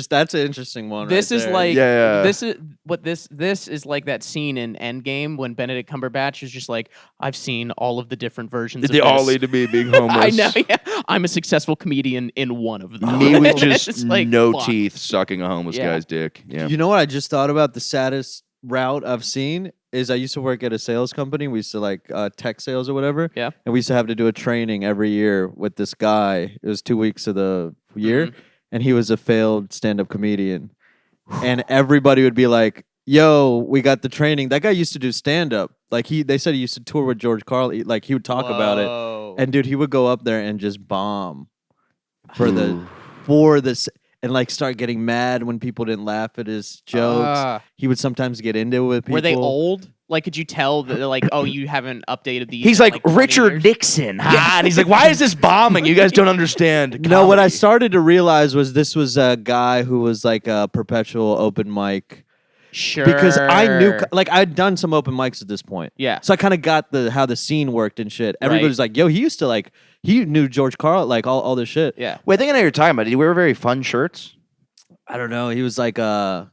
S6: That's an interesting one.
S4: This
S6: right
S4: is
S6: there.
S4: like
S3: Yeah.
S4: this is what this is like that scene in Endgame when Benedict Cumberbatch is just like, I've seen all of the different versions.
S3: They
S4: of
S3: all
S4: this.
S3: lead to me being homeless.
S4: I know. Yeah, I'm a successful comedian in one of them.
S3: Me with
S4: It's
S3: just
S4: like,
S3: no
S4: fuck.
S3: teeth sucking a homeless
S4: Yeah.
S3: guy's dick. Yeah.
S6: You know what I just thought about? The saddest route I've seen is I used to work at a sales company. We used to like tech sales or whatever.
S4: Yeah.
S6: And we used to have to do a training every year with this guy. It was 2 weeks of the year.
S4: Mm-hmm.
S6: And he was a failed stand-up comedian. And everybody would be like, yo, we got the training. That guy used to do stand-up. Like they said he used to tour with George Carlin. Like he would talk about it.
S4: Whoa.
S6: And dude, he would go up there and just bomb for this and like start getting mad when people didn't laugh at his jokes. He would sometimes get into it with people.
S4: Were they old? Like, could you tell that they're like, oh, you haven't updated these?
S3: He's
S4: in,
S3: like
S4: 20
S3: Richard
S4: years?
S3: Nixon, and he's like, why is this bombing? You guys don't understand.
S6: No, what I
S3: comedy."
S6: started to realize was this was a guy who was like a perpetual open mic.
S4: Sure.
S6: Because I knew, like, I'd done some open mics at this point.
S4: Yeah.
S6: So I kind of got how the scene worked and shit. Everybody's like, yo, he used to, like, he knew George Carlin, like, all this shit.
S4: Yeah.
S3: Wait, I think I know what you're talking about. Did he wear very fun shirts?
S6: I don't know. He was like, no,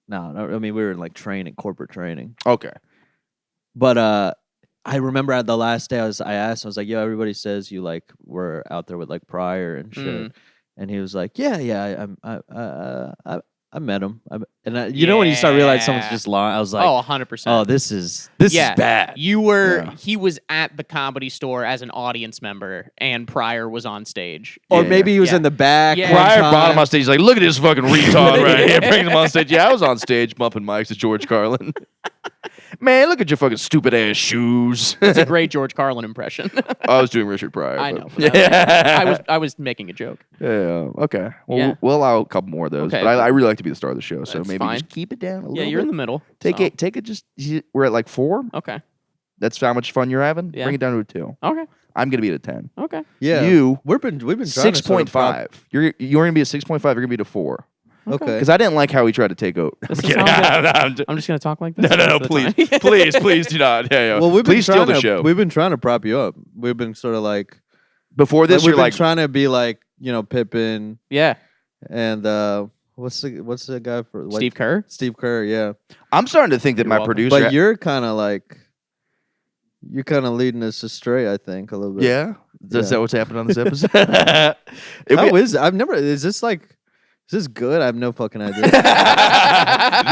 S6: I mean, we were in, like, corporate training.
S3: Okay.
S6: But I remember at the last day, I asked him, I was like, yo, everybody says you, like, were out there with, like, Pryor and shit. And he was like, yeah, I met him. You know when you start realizing someone's just lying? I was like,
S4: oh, 100%.
S6: oh, this is bad.
S4: You were, he was at the Comedy Store as an audience member, and Pryor was on stage.
S6: Or maybe he was in the back.
S4: Yeah.
S6: one
S3: Pryor
S6: time.
S3: brought him on stage. He's like, look at this fucking retard right here. Brings him on stage. Yeah, I was on stage bumping mics with George Carlin. Man, look at your fucking stupid ass shoes.
S4: It's a great George Carlin impression.
S3: I was doing Richard Pryor.
S4: I
S3: but-
S4: know.
S3: Yeah.
S4: I was making a joke.
S3: Yeah. Okay. Well,
S4: Yeah.
S3: we'll allow a couple more of those.
S4: Okay.
S3: But I really like to be the star of the show, so
S4: That's
S3: maybe
S4: fine.
S3: just keep it down a little
S4: Yeah, you're
S3: bit.
S4: in the middle.
S3: Take
S4: so.
S3: it. Take it. We're at like 4.
S4: Okay.
S3: That's how much fun you're having.
S4: Yeah.
S3: Bring it down to a 2.
S4: Okay.
S3: I'm gonna be at a 10.
S4: Okay.
S6: Yeah.
S3: We've
S6: been trying to sort of
S3: 6.5. You're gonna be at 6.5. You're gonna be at a 4.
S6: Okay.
S3: Because I didn't like how he tried to take over.
S4: This is
S3: kidding.
S4: how
S3: I'm just-
S4: I'm just gonna talk like this.
S3: no,
S4: the rest of
S3: please,
S4: the time.
S3: please do not. Yeah.
S6: Well,
S3: please steal the show.
S6: We've been trying to prop you up. We've been sort of like
S3: Before this,
S6: we've
S3: you're
S6: been
S3: like,
S6: trying to be like Pippen
S4: Yeah.
S6: and what's the guy for
S4: Steve Kerr.
S6: Steve Kerr, yeah.
S3: I'm starting to think that
S4: You're
S3: my
S4: welcome.
S3: producer.
S6: But you're kind of leading us astray, I think, a little bit.
S3: yeah. Is
S6: Yeah.
S3: that what's happened on this episode?
S6: How is it? Is this good? I have no fucking idea.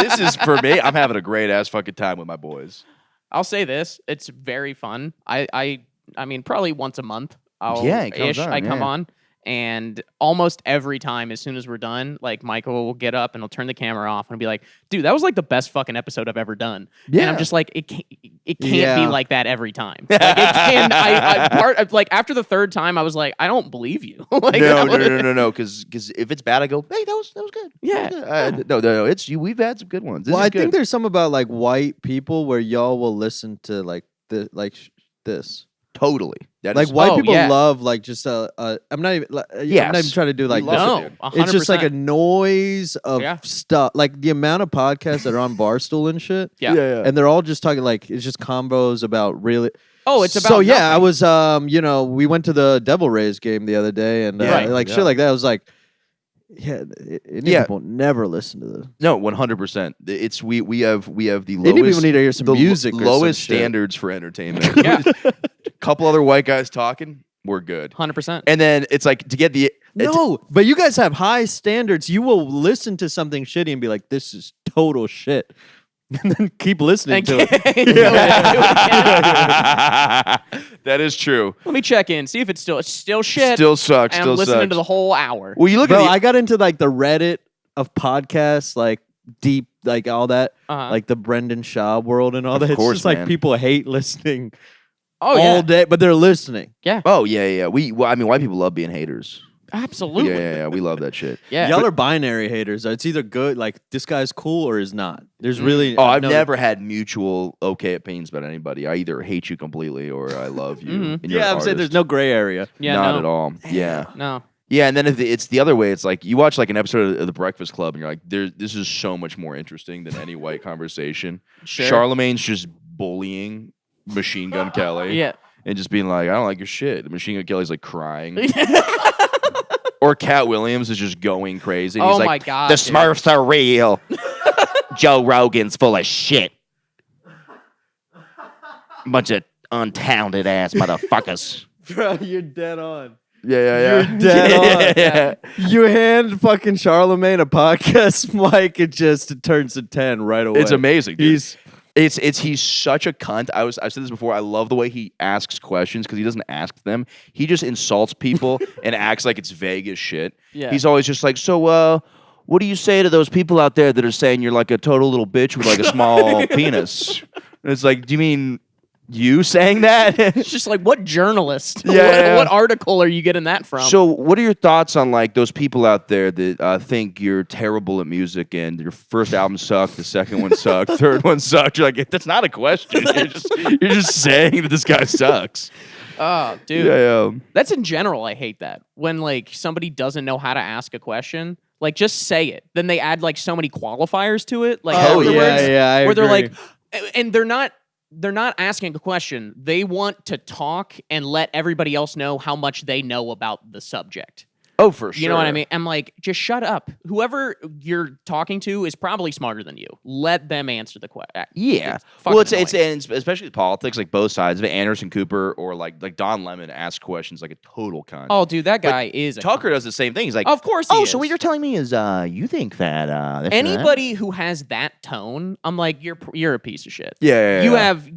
S3: This is for me. I'm having a great ass fucking time with my boys.
S4: I'll say this: it's very fun. I mean, probably once a month.
S3: Yeah, he comes on,
S4: I come
S3: yeah.
S4: on, and almost every time, as soon as we're done, like Michael will get up and he'll turn the camera off and be like, "Dude, that was like the best fucking episode I've ever done."
S3: Yeah.
S4: And I'm just like, it can't
S6: Yeah.
S4: be like that every time. Like, it can. Like after the third time, I was like, I don't believe you. Like,
S3: No. Because if it's bad, I go, hey, that was good.
S4: Yeah.
S3: That was good." No. It's you. We've had some good ones. This
S6: Well,
S3: is
S6: I think
S3: good.
S6: there's some about like white people where y'all will listen to like this.
S3: Totally. That
S6: Like
S3: is-
S6: white
S4: Oh,
S6: people
S4: yeah.
S6: love like just I'm not even I'm
S3: Yes.
S6: not even trying to do like
S3: love
S6: this.
S3: it,
S4: No,
S3: dude.
S6: It's just like a
S4: 100%.
S6: noise of
S4: Yeah.
S6: stuff. Like the amount of podcasts that are on Barstool and shit.
S4: Yeah.
S6: And they're all just talking like it's just combos about really.
S4: Oh, it's about
S6: So yeah, I
S4: nothing.
S6: was we went to the Devil Rays game the other day and
S3: Yeah.
S6: like
S3: Yeah.
S6: shit like that. I was like, yeah, Indian
S3: Yeah.
S6: people never listen to this.
S3: No, 100%. It's we have the
S6: Indian
S3: lowest
S6: people need to hear some
S3: the
S6: music. or some
S3: lowest
S6: shit.
S3: standards for entertainment.
S4: Yeah.
S3: A couple other white guys talking, we're good.
S4: 100%.
S3: And then it's like to get the
S6: No, but you guys have high standards. You will listen to something shitty and be like, "This is total shit," and then keep listening
S4: And
S6: to it.
S3: that is true.
S4: Let me check in, see if it's still shit.
S3: Still sucks.
S4: and
S3: Still
S4: I'm listening
S3: sucks.
S4: to the whole hour.
S3: Well, you look
S6: Bro,
S3: at the
S6: I got into like the Reddit of podcasts, like deep, like all that,
S4: Uh-huh.
S6: like the Brendan Shaw world and all
S3: Of
S6: that. It's
S3: course,
S6: just like
S3: man.
S6: people hate listening
S4: Oh
S6: all
S4: yeah,
S6: day, but they're listening.
S3: Oh yeah. I mean, white people love being haters.
S4: absolutely.
S3: Yeah. We love that shit.
S4: Yeah.
S6: Y'all are binary haters. It's either good, like this guy's cool, or is not. There's really.
S3: Oh, I've
S6: no-
S3: never had mutual okay opinions about anybody. I either hate you completely or I love you.
S4: Mhm.
S3: and you're
S6: Yeah,
S3: an
S6: I'm saying there's
S3: artist.
S6: no gray area.
S4: Yeah,
S3: Not
S4: no.
S3: at all. Yeah.
S4: No.
S3: Yeah, and then if it's the other way, it's like you watch like an episode of The Breakfast Club, and you're like, this is so much more interesting than any white conversation.
S4: Sure.
S3: Charlemagne's just bullying Machine Gun Kelly,
S4: Yeah.
S3: and just being like, I don't like your shit. And Machine Gun Kelly's like crying, or Cat Williams is just going crazy. And
S4: Oh
S3: he's like,
S4: my God,
S3: the
S4: dude.
S3: Smurfs are real. Joe Rogan's full of shit. Bunch of untalented ass motherfuckers.
S6: Bro, you're dead on.
S3: Yeah.
S6: You're dead on.
S3: Yeah.
S6: You hand fucking Charlemagne a podcast mic, it turns to 10 right away.
S3: It's amazing. Dude.
S6: He's
S3: He's such a cunt. I've said this before. I love the way he asks questions because he doesn't ask them. He just insults people and acts like it's vague as shit.
S4: Yeah.
S3: He's always just like, so what do you say to those people out there that are saying you're like a total little bitch with like a small penis? And it's like, do you mean You saying that?
S4: It's just like, what journalist?
S3: Yeah.
S4: What article are you getting that from?
S3: So, what are your thoughts on like those people out there that think you're terrible at music and your first album sucked, the second one sucked, third one sucked? You're like, that's not a question. You're just saying that this guy sucks.
S4: Oh, dude.
S3: Yeah.
S4: That's in general. I hate that when like somebody doesn't know how to ask a question. Like, just say it. Then they add like so many qualifiers to it. Like,
S6: Oh,
S4: afterwards,
S6: I
S4: where they're
S6: agree.
S4: like, and they're not asking a question. They want to talk and let everybody else know how much they know about the subject.
S3: Oh, for sure.
S4: You know what I mean? I'm like, just shut up. Whoever you're talking to is probably smarter than you. Let them answer the question.
S3: Yeah. Well, it's and especially politics, like both sides of it. Anderson Cooper or like Don Lemon asks questions like a total cunt.
S4: Oh, dude, that guy is.
S3: Tucker does the same thing. He's like,
S4: of course. He is.
S3: So what you're telling me is, you think that
S4: anybody who has that tone, I'm like, you're a piece of shit.
S3: Yeah.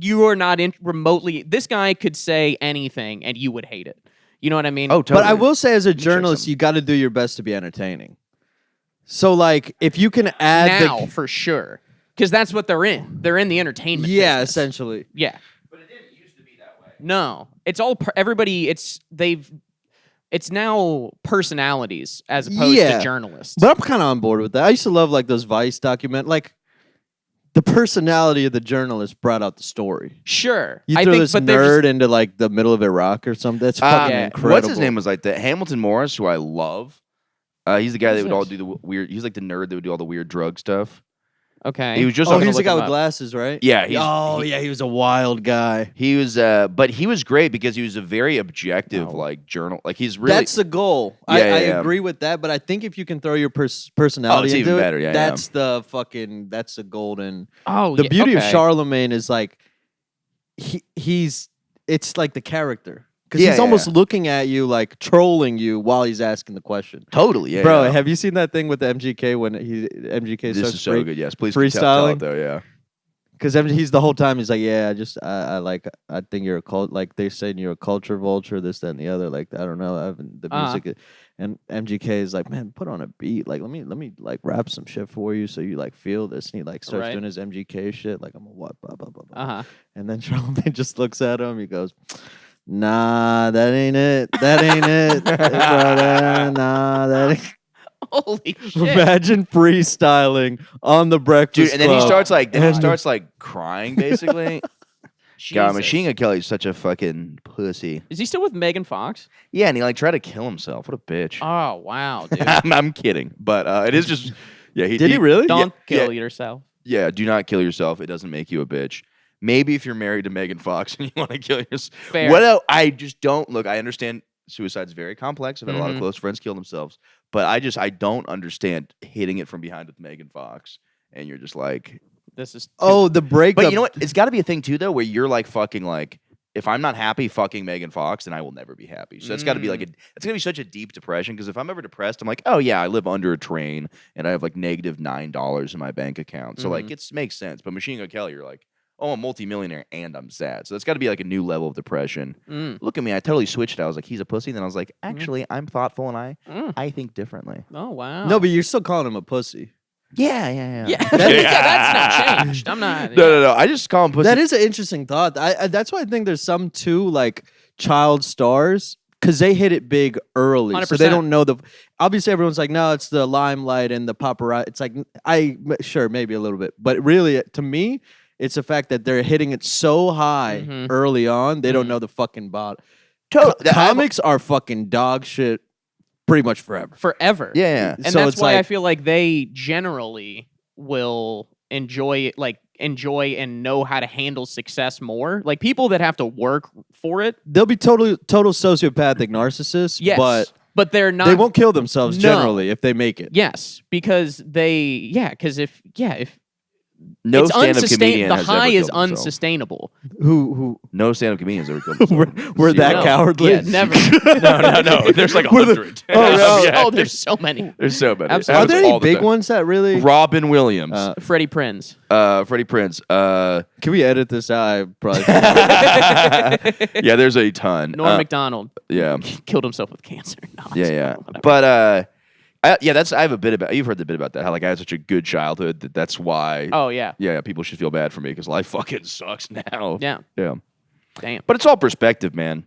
S4: You are not remotely. This guy could say anything and you would hate it. You know what I mean?
S3: Oh, totally.
S6: But I will say, as a journalist, you got to do your best to be entertaining. So, if you can add
S4: now for sure, because that's what they're in. They're in the entertainment. business.
S6: Essentially.
S4: Yeah. But it didn't used to be that way. No, it's all everybody. It's now personalities as opposed to journalists.
S6: But I'm kind of on board with that. I used to love those Vice the personality of the journalist brought out the story.
S4: Sure,
S6: You throw this nerd into the middle of Iraq or something. That's fucking incredible.
S3: What's his name was like that? Hamilton Morris, who I love. He's the guy that would all do the weird. He's like the nerd that would do all the weird drug stuff.
S4: Okay.
S3: He was just.
S6: He's the guy with glasses, right?
S3: Yeah.
S6: He was a wild guy.
S3: He was, but he was great because he was a very objective, journal. Like he's really.
S6: That's the goal. I agree with that, but I think if you can throw your personality
S3: it's
S6: into
S3: even
S6: it,
S3: better. Yeah,
S6: that's the golden.
S4: Oh,
S6: the beauty of
S4: okay.
S6: Charlemagne is it's like the character. Because he's almost looking at you, trolling you while he's asking the question.
S3: Totally, yeah.
S6: Bro,
S3: yeah.
S6: have you seen that thing with the MGK when MGK
S3: This
S6: starts
S3: is so good. Yes, please
S6: freestyling?
S3: tell it though. Yeah.
S6: Because he's the whole time he's like, yeah, I think you're a cult. Like they're saying you're a culture vulture, this, that, and the other. Like I don't know, the music, and MGK is like, man, put on a beat. Like let me rap some shit for you so you feel this. And he starts doing his MGK shit. Like I'm a what, blah blah blah blah. And then Charlemagne just looks at him. He goes, nah, that ain't it. That ain't it. Nah, that ain't.
S4: Holy shit.
S6: Imagine freestyling on the Breakfast
S3: Dude, and then he
S6: Club.
S3: starts crying basically. God, Machine Gun Kelly's such a fucking pussy.
S4: Is he still with Megan Fox?
S3: Yeah, and he tried to kill himself. What a bitch.
S4: Oh wow, dude.
S3: I'm kidding, but it is just
S6: Did he really?
S4: Don't kill yourself.
S3: Yeah, do not kill yourself. It doesn't make you a bitch. Maybe if you're married to Megan Fox and you want to kill yourself.
S4: Fair.
S3: Well, I just don't look. I understand suicide's very complex. I've had a lot of close friends kill themselves, but I don't understand hitting it from behind with Megan Fox. And you're just like,
S4: this is
S6: the breakup.
S3: But you know what? It's got to be a thing too, though, where you're fucking if I'm not happy fucking Megan Fox, then I will never be happy. So it's got to be it's gonna be such a deep depression. Because if I'm ever depressed, I'm like, oh yeah, I live under a train and I have negative $9 in my bank account. So it makes sense. But Machine Gun Kelly, you're like, oh, I'm a multimillionaire and I'm sad. So that's got to be a new level of depression. Look at me. I totally switched. I was like, he's a pussy. Then I was like, actually, I'm thoughtful and I think differently.
S4: Oh, wow.
S6: No, but you're still calling him a pussy.
S4: Yeah. That's not changed. I'm not.
S3: No. I just call him pussy.
S6: That is an interesting thought. That's why I think there's some too child stars because they hit it big early,
S4: 100%.
S6: so they don't know obviously, everyone's like, no, it's the limelight and the paparazzi. It's like sure maybe a little bit, but really to me, it's the fact that they're hitting it so high early on. They don't know the fucking bot. Comics are fucking dog shit pretty much forever.
S3: Yeah.
S4: And
S6: So
S4: that's
S6: it's
S4: why I
S6: like-
S4: feel like they generally will enjoy and know how to handle success more. Like people that have to work for it.
S6: They'll be total sociopathic narcissists,
S4: Yes. But they're not.
S6: they won't kill themselves
S4: No.
S6: generally if they make it.
S4: Yes, because if
S3: No
S4: it's
S3: stand-up
S4: unsustain-
S3: comedian
S4: the
S3: has
S4: high
S3: ever
S4: is
S3: killed himself.
S6: Who
S4: unsustainable.
S3: No stand-up comedians ever killed themselves.
S6: we're that
S3: Zero.
S6: cowardly?
S4: Yeah, never.
S3: No. There's 100.
S4: Oh, there's so many.
S3: There's so many.
S4: Absolutely.
S6: Are there any big ones that really?
S3: Robin Williams,
S4: Freddie Prinze.
S3: Freddie Prinze.
S6: Can we edit this out? I probably.
S3: Yeah, there's a ton.
S4: Norm Macdonald
S3: Yeah,
S4: killed himself with cancer. No, I'm
S3: yeah.
S4: sorry, whatever.
S3: But I have a bit about. You've heard the bit about that. How I had such a good childhood that's why.
S4: Oh yeah.
S3: Yeah, people should feel bad for me because life fucking sucks now.
S4: Yeah.
S3: Yeah.
S4: Damn.
S3: But it's all perspective, man.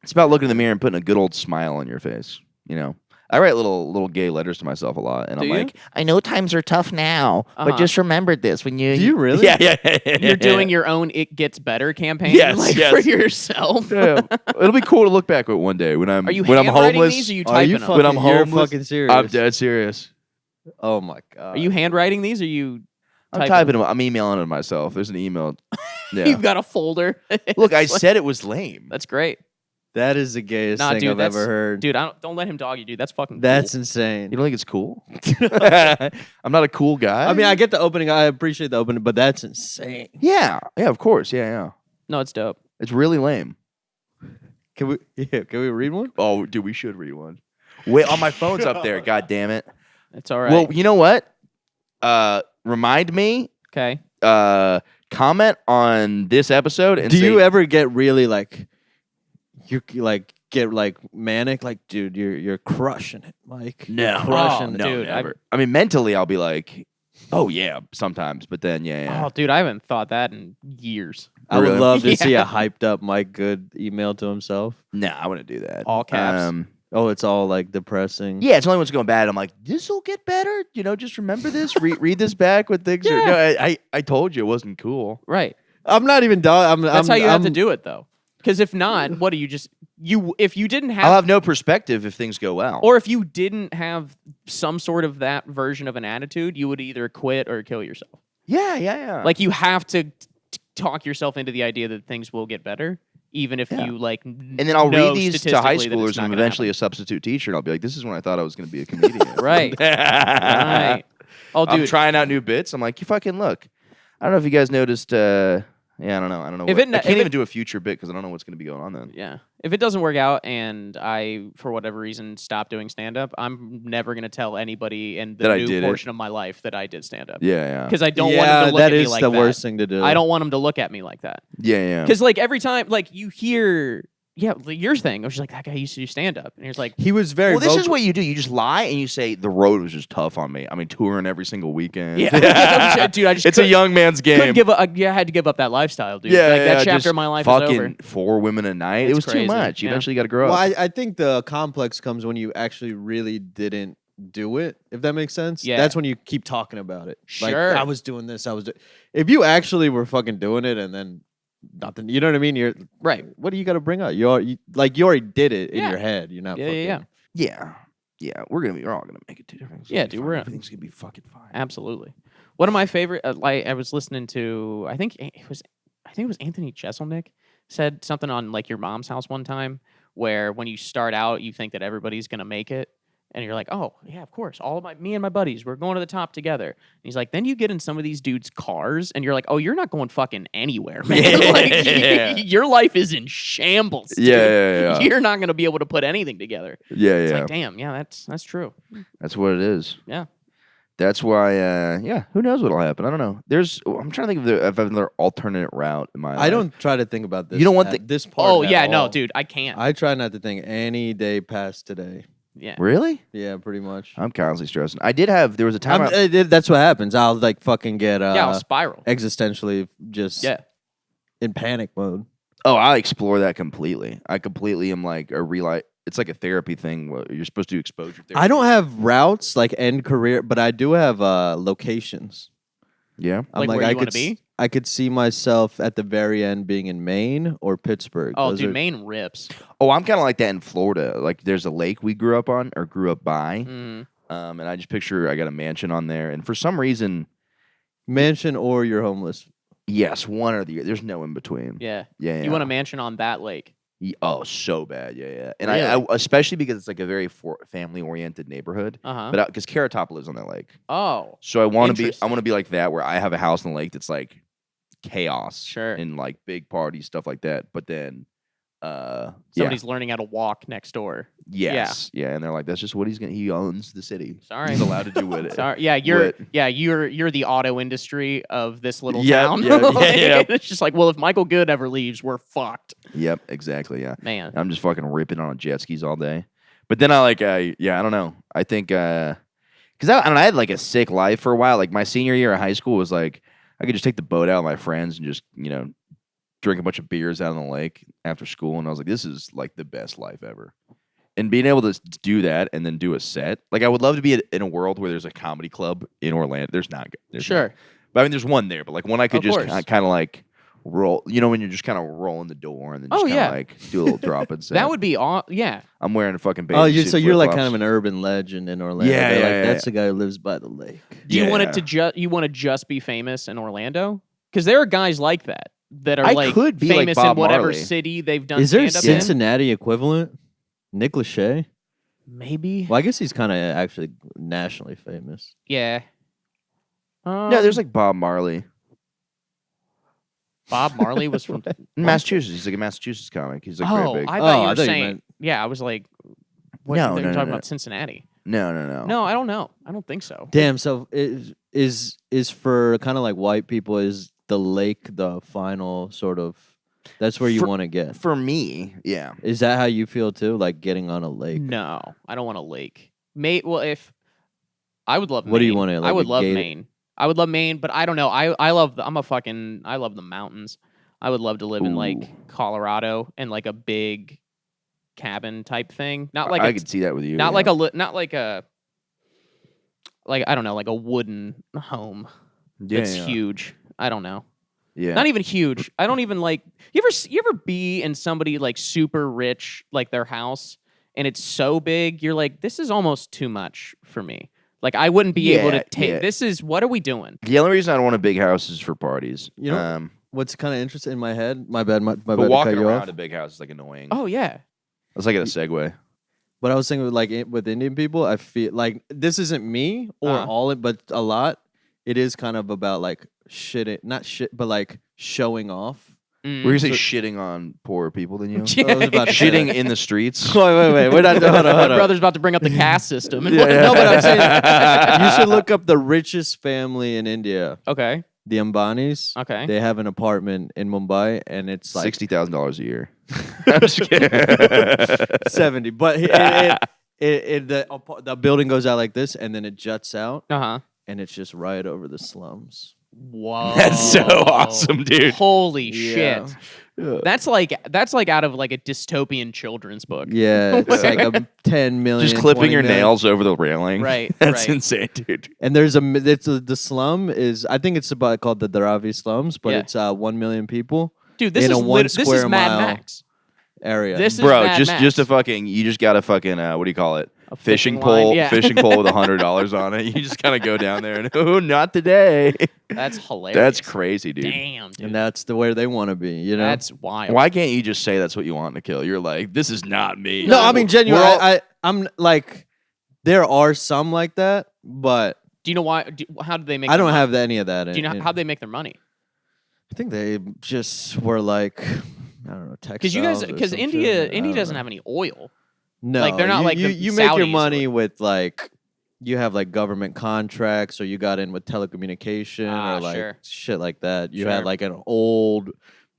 S3: It's about looking in the mirror and putting a good old smile on your face. You know, I write little gay letters to myself a lot, and
S4: Do
S3: I'm
S4: you?
S3: like, I know times are tough now,
S4: Uh-huh.
S3: but just remember this when you.
S6: Do you really?
S3: Yeah.
S4: You're doing your own "It Gets Better" campaign,
S3: Yes,
S4: like
S3: yes.
S4: for yourself.
S3: Yeah. It'll be cool to look back at one day when I'm
S4: Are you
S3: when I'm
S4: handwriting
S3: homeless.
S4: these? Or you
S6: Are
S4: typing
S6: you
S4: them?
S6: fucking,
S3: When I'm
S6: you're
S3: homeless,
S6: fucking serious?
S3: I'm dead serious.
S6: Oh my god.
S4: Are you handwriting these? Or are you?
S3: I'm typing them. I'm emailing it myself. There's an email. Yeah.
S4: You've got a folder.
S3: Look, I
S4: It's like-
S3: said it was lame.
S4: That's great.
S6: That is the gayest
S4: Nah,
S6: thing
S4: dude,
S6: I've
S4: that's,
S6: ever heard.
S4: Dude, don't let him dog you, dude. That's fucking.
S6: That's
S4: cool.
S6: insane.
S3: You don't think it's cool? I'm not a cool guy.
S6: I mean, I get the opening. I appreciate the opening, but that's insane.
S3: yeah, of course, yeah.
S4: No, it's dope.
S3: It's really lame.
S6: Can we? Yeah, can we read one?
S3: Oh, dude, we should read one. Wait, on my phone's up there. God damn it.
S4: It's all right.
S3: Well, you know what? Remind me.
S4: Okay.
S3: Comment on this episode and
S6: Do
S3: say,
S6: you ever get really like, you like get like manic? Like, dude, you're crushing it, Mike.
S3: No.
S6: You're crushing
S4: Oh,
S6: it.
S3: No,
S4: dude,
S3: never. I mean, mentally, I'll be like, oh yeah, sometimes, but then yeah.
S4: Oh, dude, I haven't thought that in years.
S6: I would
S3: Really?
S6: love to see a
S4: Yeah.
S6: hyped up Mike Good email to himself.
S3: No, I wouldn't do that.
S4: All caps.
S6: Oh, it's all like depressing.
S3: Yeah, it's only when it's going bad. I'm like, this will get better. You know, just remember this. Read this back when things are. No, I told you it wasn't cool.
S4: Right.
S6: I'm not even done.
S4: That's how you have to do it, though. Because if not, what do you just if you didn't have,
S3: I'll have no perspective if things go well.
S4: or if you didn't have some sort of that version of an attitude, you would either quit or kill yourself.
S3: yeah.
S4: Like you have to talk yourself into the idea that things will get better, even if you like.
S3: and then I'll read these to high schoolers and I'm eventually a substitute teacher, and I'll be like, this is when I thought I was going to be a comedian.
S4: right. Right. Oh,
S3: I'm
S4: dude.
S3: trying out new bits. I'm like, you fucking look. I don't know if you guys noticed. Yeah, I don't know.
S4: If
S3: What,
S4: it-
S3: I
S4: if
S3: can't
S4: it-
S3: even do a future bit because I don't know what's going to be going on then.
S4: Yeah. If it doesn't work out and I, for whatever reason, stop doing stand up, I'm never going to tell anybody in the
S3: That I
S4: new
S3: did it.
S4: portion of my life that I did stand up.
S3: Yeah.
S4: Because I don't want
S6: Yeah,
S4: them to look
S6: that
S4: at me
S6: is
S4: like
S6: the
S4: that.
S6: worst thing to do.
S4: I don't want them to look at me like that.
S3: Yeah.
S4: Because, like, every time, like, you hear, like, your thing, I was just like, that guy used to do stand up. And he was like,
S6: He was very.
S3: Well, this is
S6: vocal.
S3: what you do. You just lie and you say the road was just tough on me. I mean, touring every single weekend.
S4: yeah. Dude, I just
S3: It's a young man's game.
S4: couldn't give up. I had to give up that lifestyle, dude.
S3: Yeah,
S4: like,
S3: yeah,
S4: that chapter
S3: just
S4: of my life is
S3: fucking
S4: over.
S3: 4 women a night.
S4: It's
S3: it was
S4: crazy,
S3: too much. You
S4: yeah.
S3: eventually got to grow
S6: Well,
S3: up.
S6: I think the complex comes when you actually really didn't do it. If that makes sense.
S4: Yeah.
S6: That's when you keep talking about it. Like,
S4: Sure.
S6: I was doing this. If you actually were fucking doing it and then nothing, you know what I mean? You're
S4: Right.
S6: What do you got to bring up? You already did it in
S4: Yeah.
S6: your head. You're not.
S4: Yeah,
S6: fucking,
S4: yeah.
S3: Yeah, we're all gonna make it to different.
S4: Yeah, dude,
S3: everything's gonna be fucking fine.
S4: Absolutely. One of my favorite, like I was listening to, I think it was Anthony Jeselnik said something on like Your Mom's House one time, where when you start out, you think that everybody's gonna make it, and you're like, oh yeah, of course, me and my buddies, we're going to the top together. And he's like, then you get in some of these dudes' cars, and you're like, oh, you're not going fucking anywhere, man.
S3: Yeah.
S4: Your life is in shambles. Dude.
S3: Yeah.
S4: You're not gonna be able to put anything together.
S3: Yeah,
S4: It's
S3: yeah.
S4: like, damn, yeah, that's true.
S3: That's what it is.
S4: Yeah.
S3: That's why. Yeah. Who knows what'll happen? I don't know. I'm trying to think of another alternate route in my life.
S6: I don't try to think about this.
S3: You don't want
S6: at
S3: the-
S6: this part.
S4: Oh
S6: at
S4: yeah, no,
S6: all.
S4: dude, I can't.
S6: I try not to think any day past today.
S4: Yeah.
S3: Really?
S6: Yeah, pretty much.
S3: I'm constantly stressing. There was a time.
S6: That's what happens. I'll like fucking get
S4: Yeah, I'll spiral.
S6: existentially just
S4: Yeah.
S6: in panic mode.
S3: I explore that completely. I completely am like it's like a therapy thing where you're supposed to do exposure therapy.
S6: I don't have routes like end career, but I do have locations.
S3: Yeah.
S4: Like where you wanna be?
S6: I could see myself at the very end being in Maine or Pittsburgh.
S4: Oh,
S6: Those
S4: dude,
S6: are-
S4: Maine rips.
S3: Oh, I'm kind of like that in Florida. Like, there's a lake we grew up by,
S4: Mm.
S3: and I just picture I got a mansion on there, and for some reason,
S6: mansion or you're homeless.
S3: yes, one or the other. There's no in between.
S4: Yeah.
S3: Yeah.
S4: You want a mansion on that lake?
S3: Oh, so bad. Yeah. And
S4: Really?
S3: I especially because it's like a very family-oriented neighborhood.
S4: Uh-huh.
S3: But because Carrot Top lives on that lake,
S4: Oh,
S3: so I want to be. I
S4: Interesting.
S3: want to be like that, where I have a house on the lake that's like chaos,
S4: Sure.
S3: and like big parties, stuff like that. But then,
S4: somebody's learning how to walk next door.
S3: yes, yeah, and they're like, that's just what he owns the city.
S4: Sorry.
S3: He's allowed to do with it.
S4: Sorry. Yeah, you're the auto industry of this little
S3: Yep,
S4: town.
S3: yeah,
S4: Like,
S3: yeah.
S4: It's just like, well, if Michael Good ever leaves, we're fucked.
S3: Yep, exactly. Yeah,
S4: Man.
S3: I'm just fucking ripping on jet skis all day. But then I don't know. I think because I had like a sick life for a while. Like my senior year of high school was like I could just take the boat out with my friends and just drink a bunch of beers out on the lake after school, and I was like, this is like the best life ever. And being able to do that and then do a set, like I would love to be in a world where there's a comedy club in Orlando. There's not.
S4: Sure.
S3: Not. But I mean, there's one there, but like one I could
S4: Of
S3: just
S4: course.
S3: kind of like roll. You know, when you're just kind of rolling the door and then just kind of like do a little drop and set.
S4: That would be yeah.
S3: I'm wearing a fucking baby
S6: Oh,
S3: suit,
S6: so you're like
S3: flip-flops.
S6: kind of an urban legend in Orlando.
S3: Yeah,
S6: They're
S3: yeah,
S6: like,
S3: yeah.
S6: that's the guy who lives by the lake.
S4: Do you want it
S3: Yeah.
S4: to you want to just be famous in Orlando? Because there are guys like that are
S3: I
S4: like
S3: could be like
S4: famous
S3: Bob
S4: in whatever
S3: Marley.
S4: city they've done
S6: Is there a
S4: stand-up in.
S6: Cincinnati equivalent? Nick Lachey?
S4: Maybe.
S6: Well, I guess he's kind of actually nationally famous.
S4: Yeah.
S3: No, there's like Bob Marley.
S4: Bob Marley was from
S3: In Massachusetts. He's like a Massachusetts comic. He's like
S4: Oh,
S3: very big.
S4: I thought
S6: Oh,
S4: you
S6: I
S4: were
S6: thought you
S4: saying.
S6: meant-
S4: Yeah, I was like, what?
S3: No,
S4: They were
S3: no,
S4: talking
S3: no.
S4: about Cincinnati.
S3: No.
S4: No, I don't know. I don't think so.
S6: Damn. So is for kind of like white people, is the lake the final sort of? That's where you
S3: For-
S6: want to get.
S3: For me, yeah.
S6: Is that how you feel too? Like getting on a lake?
S4: No, I don't want a lake. Well, if I would love.
S6: What do you
S4: Maine.
S6: want,
S4: I
S6: like,
S4: would
S6: a
S4: love
S6: gated-
S4: Maine. I would love Maine, but I don't know. I love. I love the mountains. I would love to live in like
S3: Ooh.
S4: Colorado and like a big cabin type thing. Not like
S3: I
S4: a
S3: could see that with you.
S4: not
S3: yeah.
S4: like a not like a like I don't know, like a wooden home.
S3: Yeah,
S4: It's
S3: yeah.
S4: huge. I don't know.
S3: Yeah.
S4: Not even huge. I don't even like. You ever be in somebody like super rich, like their house, and it's so big, you're like, this is almost too much for me. Like I wouldn't be able to
S3: Yeah,
S4: take.
S3: yeah.
S4: This is what are we doing?
S3: The only reason I don't want a big house is for parties.
S6: You know, what's kind of interesting in my head? My bad. My bad
S3: but
S6: to cut
S3: walking
S6: you
S3: around
S6: off.
S3: a big house is like annoying.
S4: Oh yeah,
S3: It's like a segue.
S6: But I was thinking with, like with Indian people, I feel like this isn't me or but a lot. It is kind of about like shitting, not shit, but like showing off.
S4: Mm.
S3: Were you say shitting on poorer people than you?
S6: I was about to say
S3: Shitting
S6: that.
S3: in the streets?
S6: Wait. We're not. Hold on.
S4: My brother's about to bring up the caste system.
S3: Yeah, yeah.
S6: No, but I'm saying you should look up the richest family in India,
S4: Okay.
S6: the Ambanis.
S4: Okay.
S6: They have an apartment in Mumbai, and it's like
S3: $60,000 a year. I'm just kidding.
S6: 70. But the building goes out like this, and then it juts out,
S4: Uh huh.
S6: and it's just right over the slums.
S4: Whoa.
S3: That's so awesome, dude.
S4: Holy
S6: Yeah.
S4: shit. That's like out of like a dystopian children's book.
S6: Yeah, it's like a 10 million.
S3: Just clipping
S6: 20
S3: your
S6: million.
S3: nails over the railing.
S4: Right,
S3: That's
S4: right.
S3: insane, dude.
S6: And there's the slum is, I think it's about called the Dharavi slums, but
S4: Yeah.
S6: it's 1 million people
S4: Dude, this
S6: in
S4: is
S6: a 1
S4: this is
S6: square
S4: Mad
S6: mile
S4: Max.
S6: area.
S4: This is
S3: Bro,
S4: Mad
S3: just
S4: Max.
S3: a fucking, you just got a fucking, what do you call it?
S4: A
S3: Fishing
S4: fishing line,
S3: pole,
S4: yeah.
S3: fishing pole with $100 on it. You just kind of go down there and, oh, not today.
S4: That's hilarious.
S3: That's crazy, dude.
S4: Damn, dude.
S6: and that's the where they want to be, you know?
S4: That's wild.
S3: Why can't you just say that's what you want to kill? You're like, this is not me.
S6: No, I mean genuinely.
S3: We're all-
S6: I'm like, there are some like that, but
S4: Do you know why? How did they make?
S6: I don't
S4: their
S6: have any of that.
S4: money? Do you know how they make their money?
S6: I think they just were like, I don't know, textiles.
S4: Because India doesn't have any oil.
S6: No,
S4: like, they're not
S6: you,
S4: like
S6: you,
S4: the
S6: you make your
S4: Saudis
S6: money with like, you have like government contracts, or you got in with telecommunication,
S4: Ah,
S6: or like
S4: sure.
S6: shit like that. You
S4: Sure.
S6: had like an old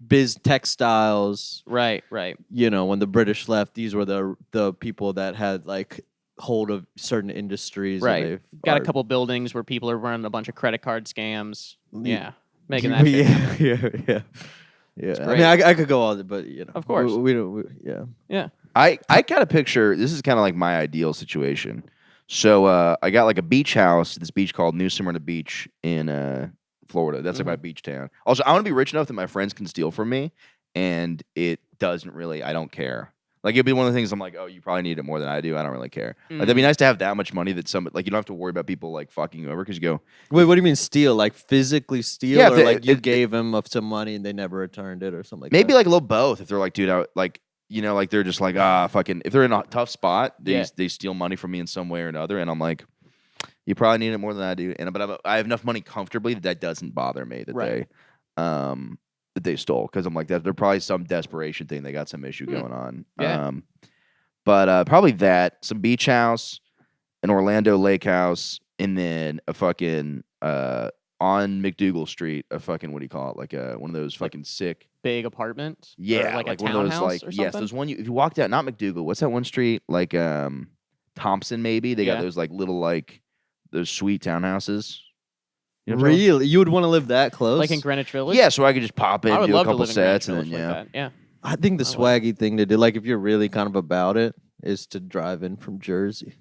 S6: biz textiles.
S4: Right.
S6: You know, when the British left, these were the people that had like hold of certain industries. and
S4: Right.
S6: they've
S4: Got a
S6: are-
S4: couple buildings where people are running a bunch of credit card scams. Yeah, making that. shit.
S6: yeah. I
S4: great.
S6: mean, I could go all, but you know,
S4: Of course.
S6: we don't. Yeah.
S4: Yeah.
S3: I kind of picture, this is kind of like my ideal situation. So I got like a beach house, this beach called New Smyrna Beach in Florida. That's like my beach town. Also, I want to be rich enough that my friends can steal from me, and it doesn't really, I don't care. Like, it'd be one of the things I'm like, oh, you probably need it more than I do. I don't really care. Like, that'd be nice to have that much money that like, you don't have to worry about people like fucking you over because you go,
S6: Wait, what do you mean steal? Like physically steal,
S3: Yeah,
S6: or
S3: if
S6: like you
S3: it-
S6: gave them some money and they never returned it, or something like
S3: maybe
S6: that?
S3: like a little both. If they're like, dude, like, you know, like they're just like, fucking, if they're in a tough spot, they steal money from me in some way or another. And I'm like, you probably need it more than I do. But I have enough money comfortably that doesn't bother me that they stole. Cause I'm like, that they're probably some desperation thing. They got some issue going on.
S4: Yeah.
S3: But probably that, some beach house, an Orlando lake house, and then a fucking, on McDougal Street, a fucking, what do you call it? Like one of those fucking sick.
S4: Big apartment.
S3: Yeah,
S4: Or like a
S3: one of those
S4: townhouse
S3: like
S4: or something?
S3: yes, there's one. If you walked out, not McDougal. What's that one street? Like Thompson, maybe they got
S4: Yeah.
S3: those like little like those sweet townhouses. You know what I'm saying?
S6: Really? You would want to live that close?
S4: Like in Greenwich Village?
S3: Yeah, so I could just pop in,
S4: I would
S3: do a
S4: love to
S3: couple
S4: live in Greenwich
S3: sets, and then
S4: Village like that. Yeah.
S6: I think the swaggy thing to do, like if you're really kind of about it, is to drive in from Jersey.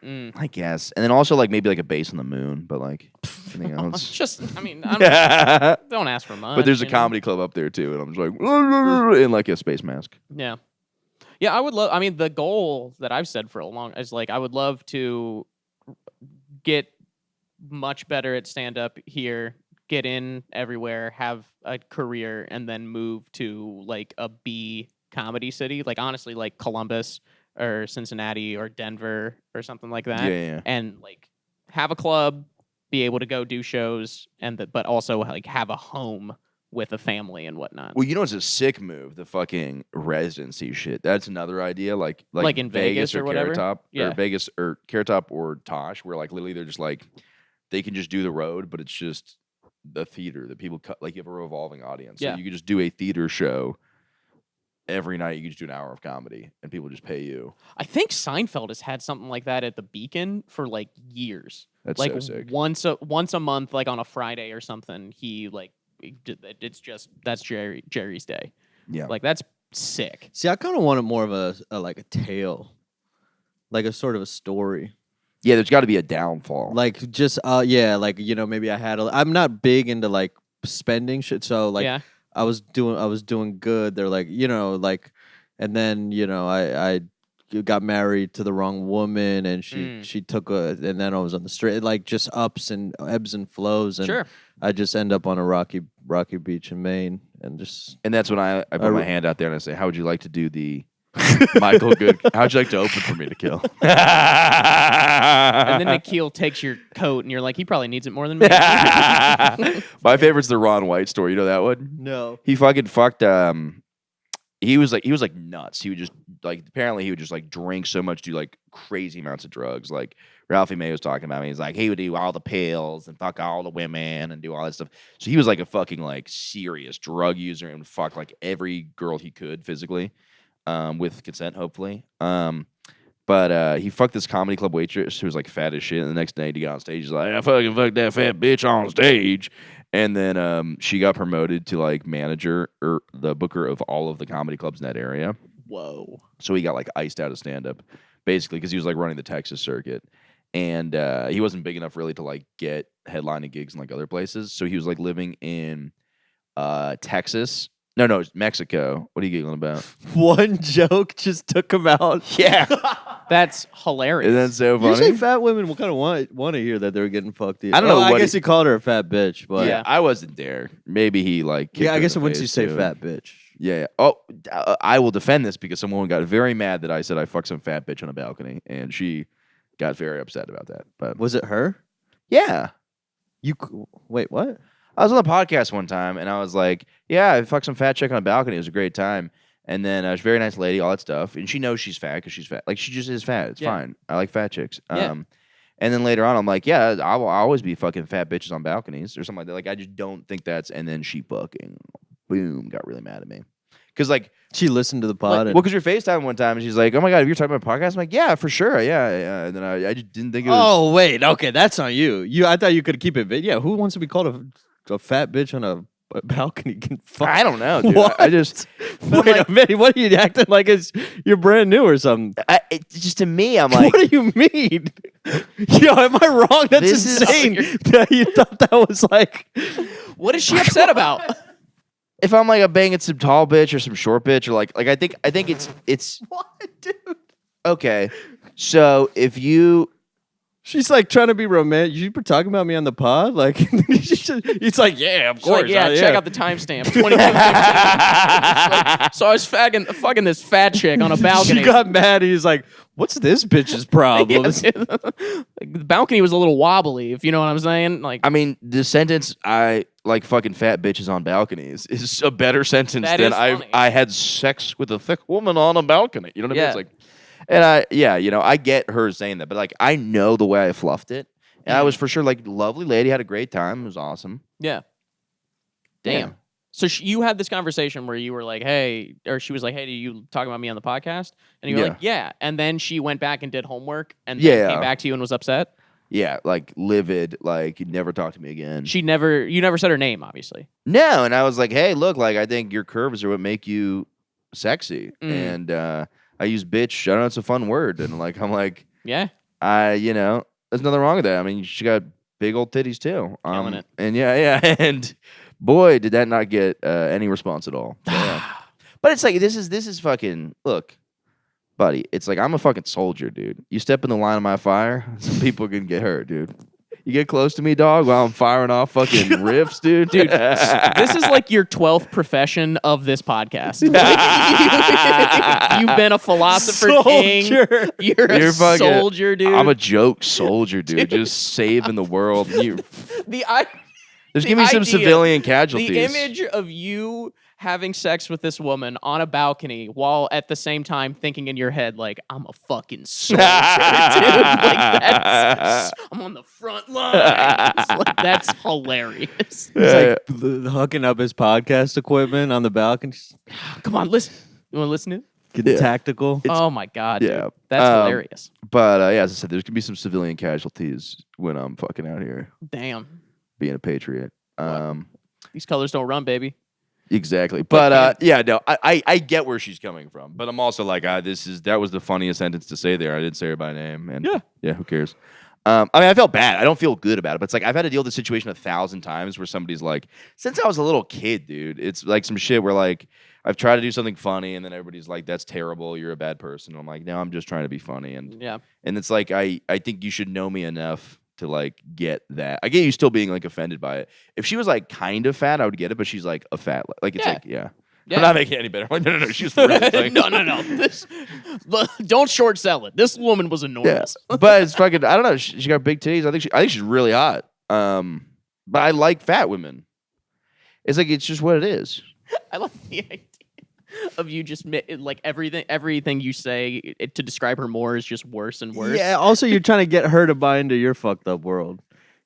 S3: I guess. And then also like maybe like a base on the moon, but like anything
S4: It's
S3: else.
S4: just, I mean, don't ask for much.
S3: But there's a
S4: you know?
S3: comedy club up there too, and I'm just like in like a space mask.
S4: Yeah. Yeah, I would love, I mean, the goal that I've said for a long is like, I would love to get much better at stand up here, get in everywhere, have a career, and then move to like a B comedy city. Like, honestly, like Columbus or Cincinnati or Denver or something like that.
S3: Yeah.
S4: And like have a club, be able to go do shows, but also like have a home with a family and whatnot.
S3: Well, you know, it's a sick move, the fucking residency shit. That's another idea, like
S4: in Vegas or whatever?
S3: Carrot Top,
S4: Yeah.
S3: or Vegas or Carrot Top or Tosh, where like literally they're just like they can just do the road, but it's just the theater that people cut. Like you have a revolving audience,
S4: Yeah.
S3: so you could just do a theater show every night. You could just do an hour of comedy, and people just pay you.
S4: I think Seinfeld has had something like that at the Beacon for like years.
S3: That's
S4: like
S3: so sick.
S4: once a month, like on a Friday or something. He like it's just that's Jerry's day.
S3: Yeah,
S4: Like that's sick.
S6: See, I kind of wanted more of a like a tale, like a sort of a story.
S3: yeah. There's got to be a downfall.
S6: Like just yeah, like maybe I'm not big into like spending shit, so like
S4: Yeah.
S6: I was doing good. They're like, like, and then I got married to the wrong woman, and she took and then I was on the street, like just ups and ebbs and flows, and
S4: Sure.
S6: I just end up on a rocky beach in Maine, and just
S3: And that's when I put my hand out there and I say, "How would you like to do the Michael Good? How'd you like to open for me to kill?"
S4: And then Nikhil takes your coat, and you're like, he probably needs it more than me.
S3: My favorite's the Ron White story. You know that one?
S6: no.
S3: He fucking fucked. He was like nuts. He would just like apparently he would just like drink so much, do like crazy amounts of drugs. Like Ralphie May was talking about me. He's like he would do all the pills and fuck all the women and do all that stuff. So he was like a fucking like serious drug user and fucked like every girl he could physically, with consent hopefully. But he fucked this comedy club waitress who was like fat as shit. And the next day he got on stage, he's like, I fucking fucked that fat bitch on stage. And then she got promoted to like manager or the booker of all of the comedy clubs in that area.
S4: Whoa.
S3: So he got like iced out of stand up basically because he was like running the Texas circuit. And he wasn't big enough really to like get headlining gigs in like other places. So he was like living in Texas. No, Mexico. What are you giggling about?
S6: One joke just took him out.
S3: Yeah.
S4: That's hilarious.
S3: Isn't that so funny?
S6: Usually fat women will kind of want to hear that they were getting fucked.
S3: I don't know
S6: I
S3: what
S6: guess he called her a fat bitch, but
S3: yeah, I wasn't there. Maybe he like kicked
S6: yeah,
S3: her
S6: I
S3: in
S6: guess
S3: the
S6: once you
S3: face,
S6: say
S3: too.
S6: fat bitch.
S3: Yeah. Oh, I will defend this because some woman got very mad that I said I fucked some fat bitch on a balcony, and she got very upset about that. But
S6: Was it her?
S3: yeah,
S6: Wait, what?
S3: I was on the podcast one time, and I was like, "Yeah, I fucked some fat chick on a balcony. It was a great time." And then she's a very nice lady, all that stuff, and she knows she's fat because she's fat. Like she just is fat. It's
S4: Yeah.
S3: fine. I like fat chicks.
S4: Yeah.
S3: And then later on, I'm like, "Yeah, I'll always be fucking fat bitches on balconies or something like that." Like I just don't think that's. And then she fucking boom got really mad at me because like.
S6: She listened to the pod.
S3: Well, because you're FaceTime one time, and she's like, "Oh my god, if you're talking about podcast," I'm like, "Yeah, for sure, yeah." And then I just didn't think it was.
S6: Oh wait, okay, that's on you. I thought you could keep it. Yeah, who wants to be called a fat bitch on a balcony? Can fuck.
S3: I don't know, dude.
S6: What?
S3: I just
S6: Wait a minute. What are you acting like? You're brand new or something?
S3: just to me, I'm like,
S6: What do you mean? Yo, am I wrong? That's
S3: This is-
S6: insane. That you thought that was like.
S4: What is she upset about?
S3: if I'm like a banging some tall bitch or some short bitch or like I think it's
S6: What, dude?
S3: okay. So if you
S6: She's like trying to be romantic. You were talking about me on the pod, like it's like, yeah, of
S4: She's like,
S6: course,
S4: yeah, check out the timestamp. 22:15. So I was fucking this fat chick on a balcony.
S6: She got mad. He's like, "What's this bitch's problem?"
S4: Like, the balcony was a little wobbly, if you know what I'm saying. Like,
S3: I mean, the sentence "I like fucking fat bitches on balconies" is a better sentence
S4: That
S3: than
S4: is funny.
S3: I had sex with a thick woman on a balcony. You know what I mean?
S4: Yeah.
S3: It's like, and I get her saying that, but like I know the way I fluffed it, and I was for sure like lovely lady, had a great time, it was awesome.
S4: yeah. Damn.
S3: Yeah.
S4: So you had this conversation where you were like, hey, or she was like, hey, do you talk about me on the podcast? And you were
S3: Yeah.
S4: like, yeah. And then she went back and did homework and
S3: Yeah.
S4: then came back to you and was upset.
S3: Yeah, like livid, like you'd never talk to me again.
S4: You never said her name, obviously.
S3: No, and I was like, hey, look, like I think your curves are what make you sexy. And I use bitch. I don't know, it's a fun word. And like I'm like,
S4: Yeah.
S3: there's nothing wrong with that. I mean, she got big old titties too.
S4: Killing it.
S3: And yeah, and boy, did that not get any response at all. So, yeah. But it's like this is fucking look. Buddy, it's like I'm a fucking soldier, dude. You step in the line of my fire, some people can get hurt, dude. You get close to me, dog, while I'm firing off fucking riffs, dude.
S4: Dude, this is like your 12th profession of this podcast. You've been a philosopher king. You're a
S3: fucking
S4: soldier, dude.
S3: I'm a joke soldier, dude. Just saving the world. Just give me some civilian casualties.
S4: The image of you having sex with this woman on a balcony while at the same time thinking in your head, like, I'm a fucking soldier, dude. I'm on the front lines. Like, that's hilarious.
S6: He's like hooking up his podcast equipment on the balcony.
S4: Come on, listen. You want to listen to it?
S6: Get tactical.
S4: Oh my god, dude.
S3: Yeah.
S4: That's hilarious.
S3: But as I said, there's gonna be some civilian casualties when I'm fucking out here
S4: Damn.
S3: being a patriot.
S4: These colors don't run, baby.
S3: Exactly. But no, I get where she's coming from. But I'm also like, that was the funniest sentence to say there. I didn't say her by name. And yeah, who cares? I mean, I felt bad. I don't feel good about it. But it's like I've had to deal with this situation 1,000 times where somebody's like, since I was a little kid, dude, it's like some shit where like I've tried to do something funny and then everybody's like, that's terrible. You're a bad person. And I'm like, no, I'm just trying to be funny. And it's like I think you should know me enough to like get that. I get you still being like offended by it. If she was like kind of fat, I would get it, but she's like a fat, like it's like, yeah. I'm not making it any better. I'm like, no, she's really
S4: no. Don't short sell it. This woman was enormous.
S3: Yeah. But it's fucking, I don't know. She got big titties. I think she's really hot. But I like fat women. It's like, it's just what it is.
S4: I like the idea of you just like everything you say to describe her more is just worse and worse.
S6: Yeah. Also, you're trying to get her to buy into your fucked up world.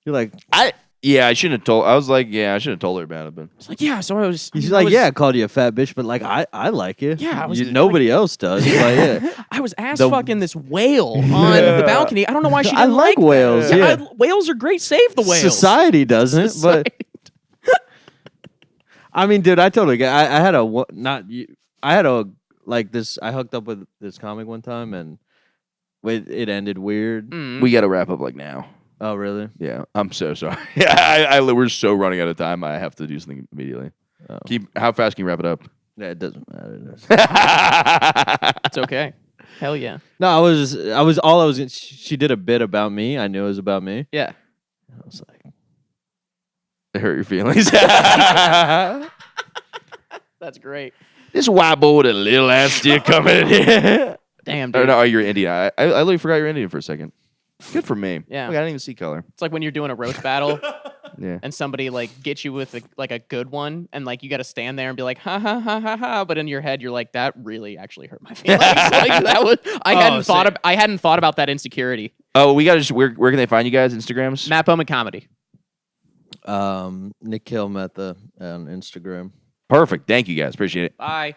S6: You're like,
S3: I shouldn't have told. I was like, I should have told her about it. But
S4: it's like, yeah. So I was.
S6: She's like, I called you a fat bitch, but like, I like you.
S4: Yeah.
S6: Nobody else does. Like, yeah.
S4: I was fucking this whale on the balcony. I don't know why she didn't
S6: I like whales.
S4: That.
S6: Yeah.
S4: Whales are great. Save the whales.
S6: Society doesn't, but. I mean, dude, I totally get. I had this. I hooked up with this comic one time, and it ended weird.
S3: we got to wrap up like now.
S6: Oh, really?
S3: Yeah, I'm so sorry. Yeah, we're so running out of time. I have to do something immediately.
S6: Oh.
S3: How fast can you wrap it up?
S6: Yeah, it doesn't matter.
S4: It's okay. Hell yeah.
S6: No, she did a bit about me. I knew it was about me.
S4: Yeah.
S6: I was like,
S3: It hurt your feelings.
S4: That's great.
S3: This white boy with a little ass stick coming in here.
S4: Damn, dude.
S3: Or no, you're Indian. I literally forgot you're Indian for a second. Good for me.
S4: Yeah.
S3: Look, I didn't even see color.
S4: It's like when you're doing a roast battle
S3: Yeah.
S4: and somebody like gets you with a good one and like you got to stand there and be like ha ha ha ha ha, but in your head you're like that really actually hurt my feelings. Like that was I hadn't thought about that insecurity.
S3: Oh, we got to. Where can they find you guys? Instagrams.
S4: Matt Bowman Comedy.
S6: Nikhil Mehta on Instagram.
S3: Perfect. Thank you guys. Appreciate it.
S4: Bye.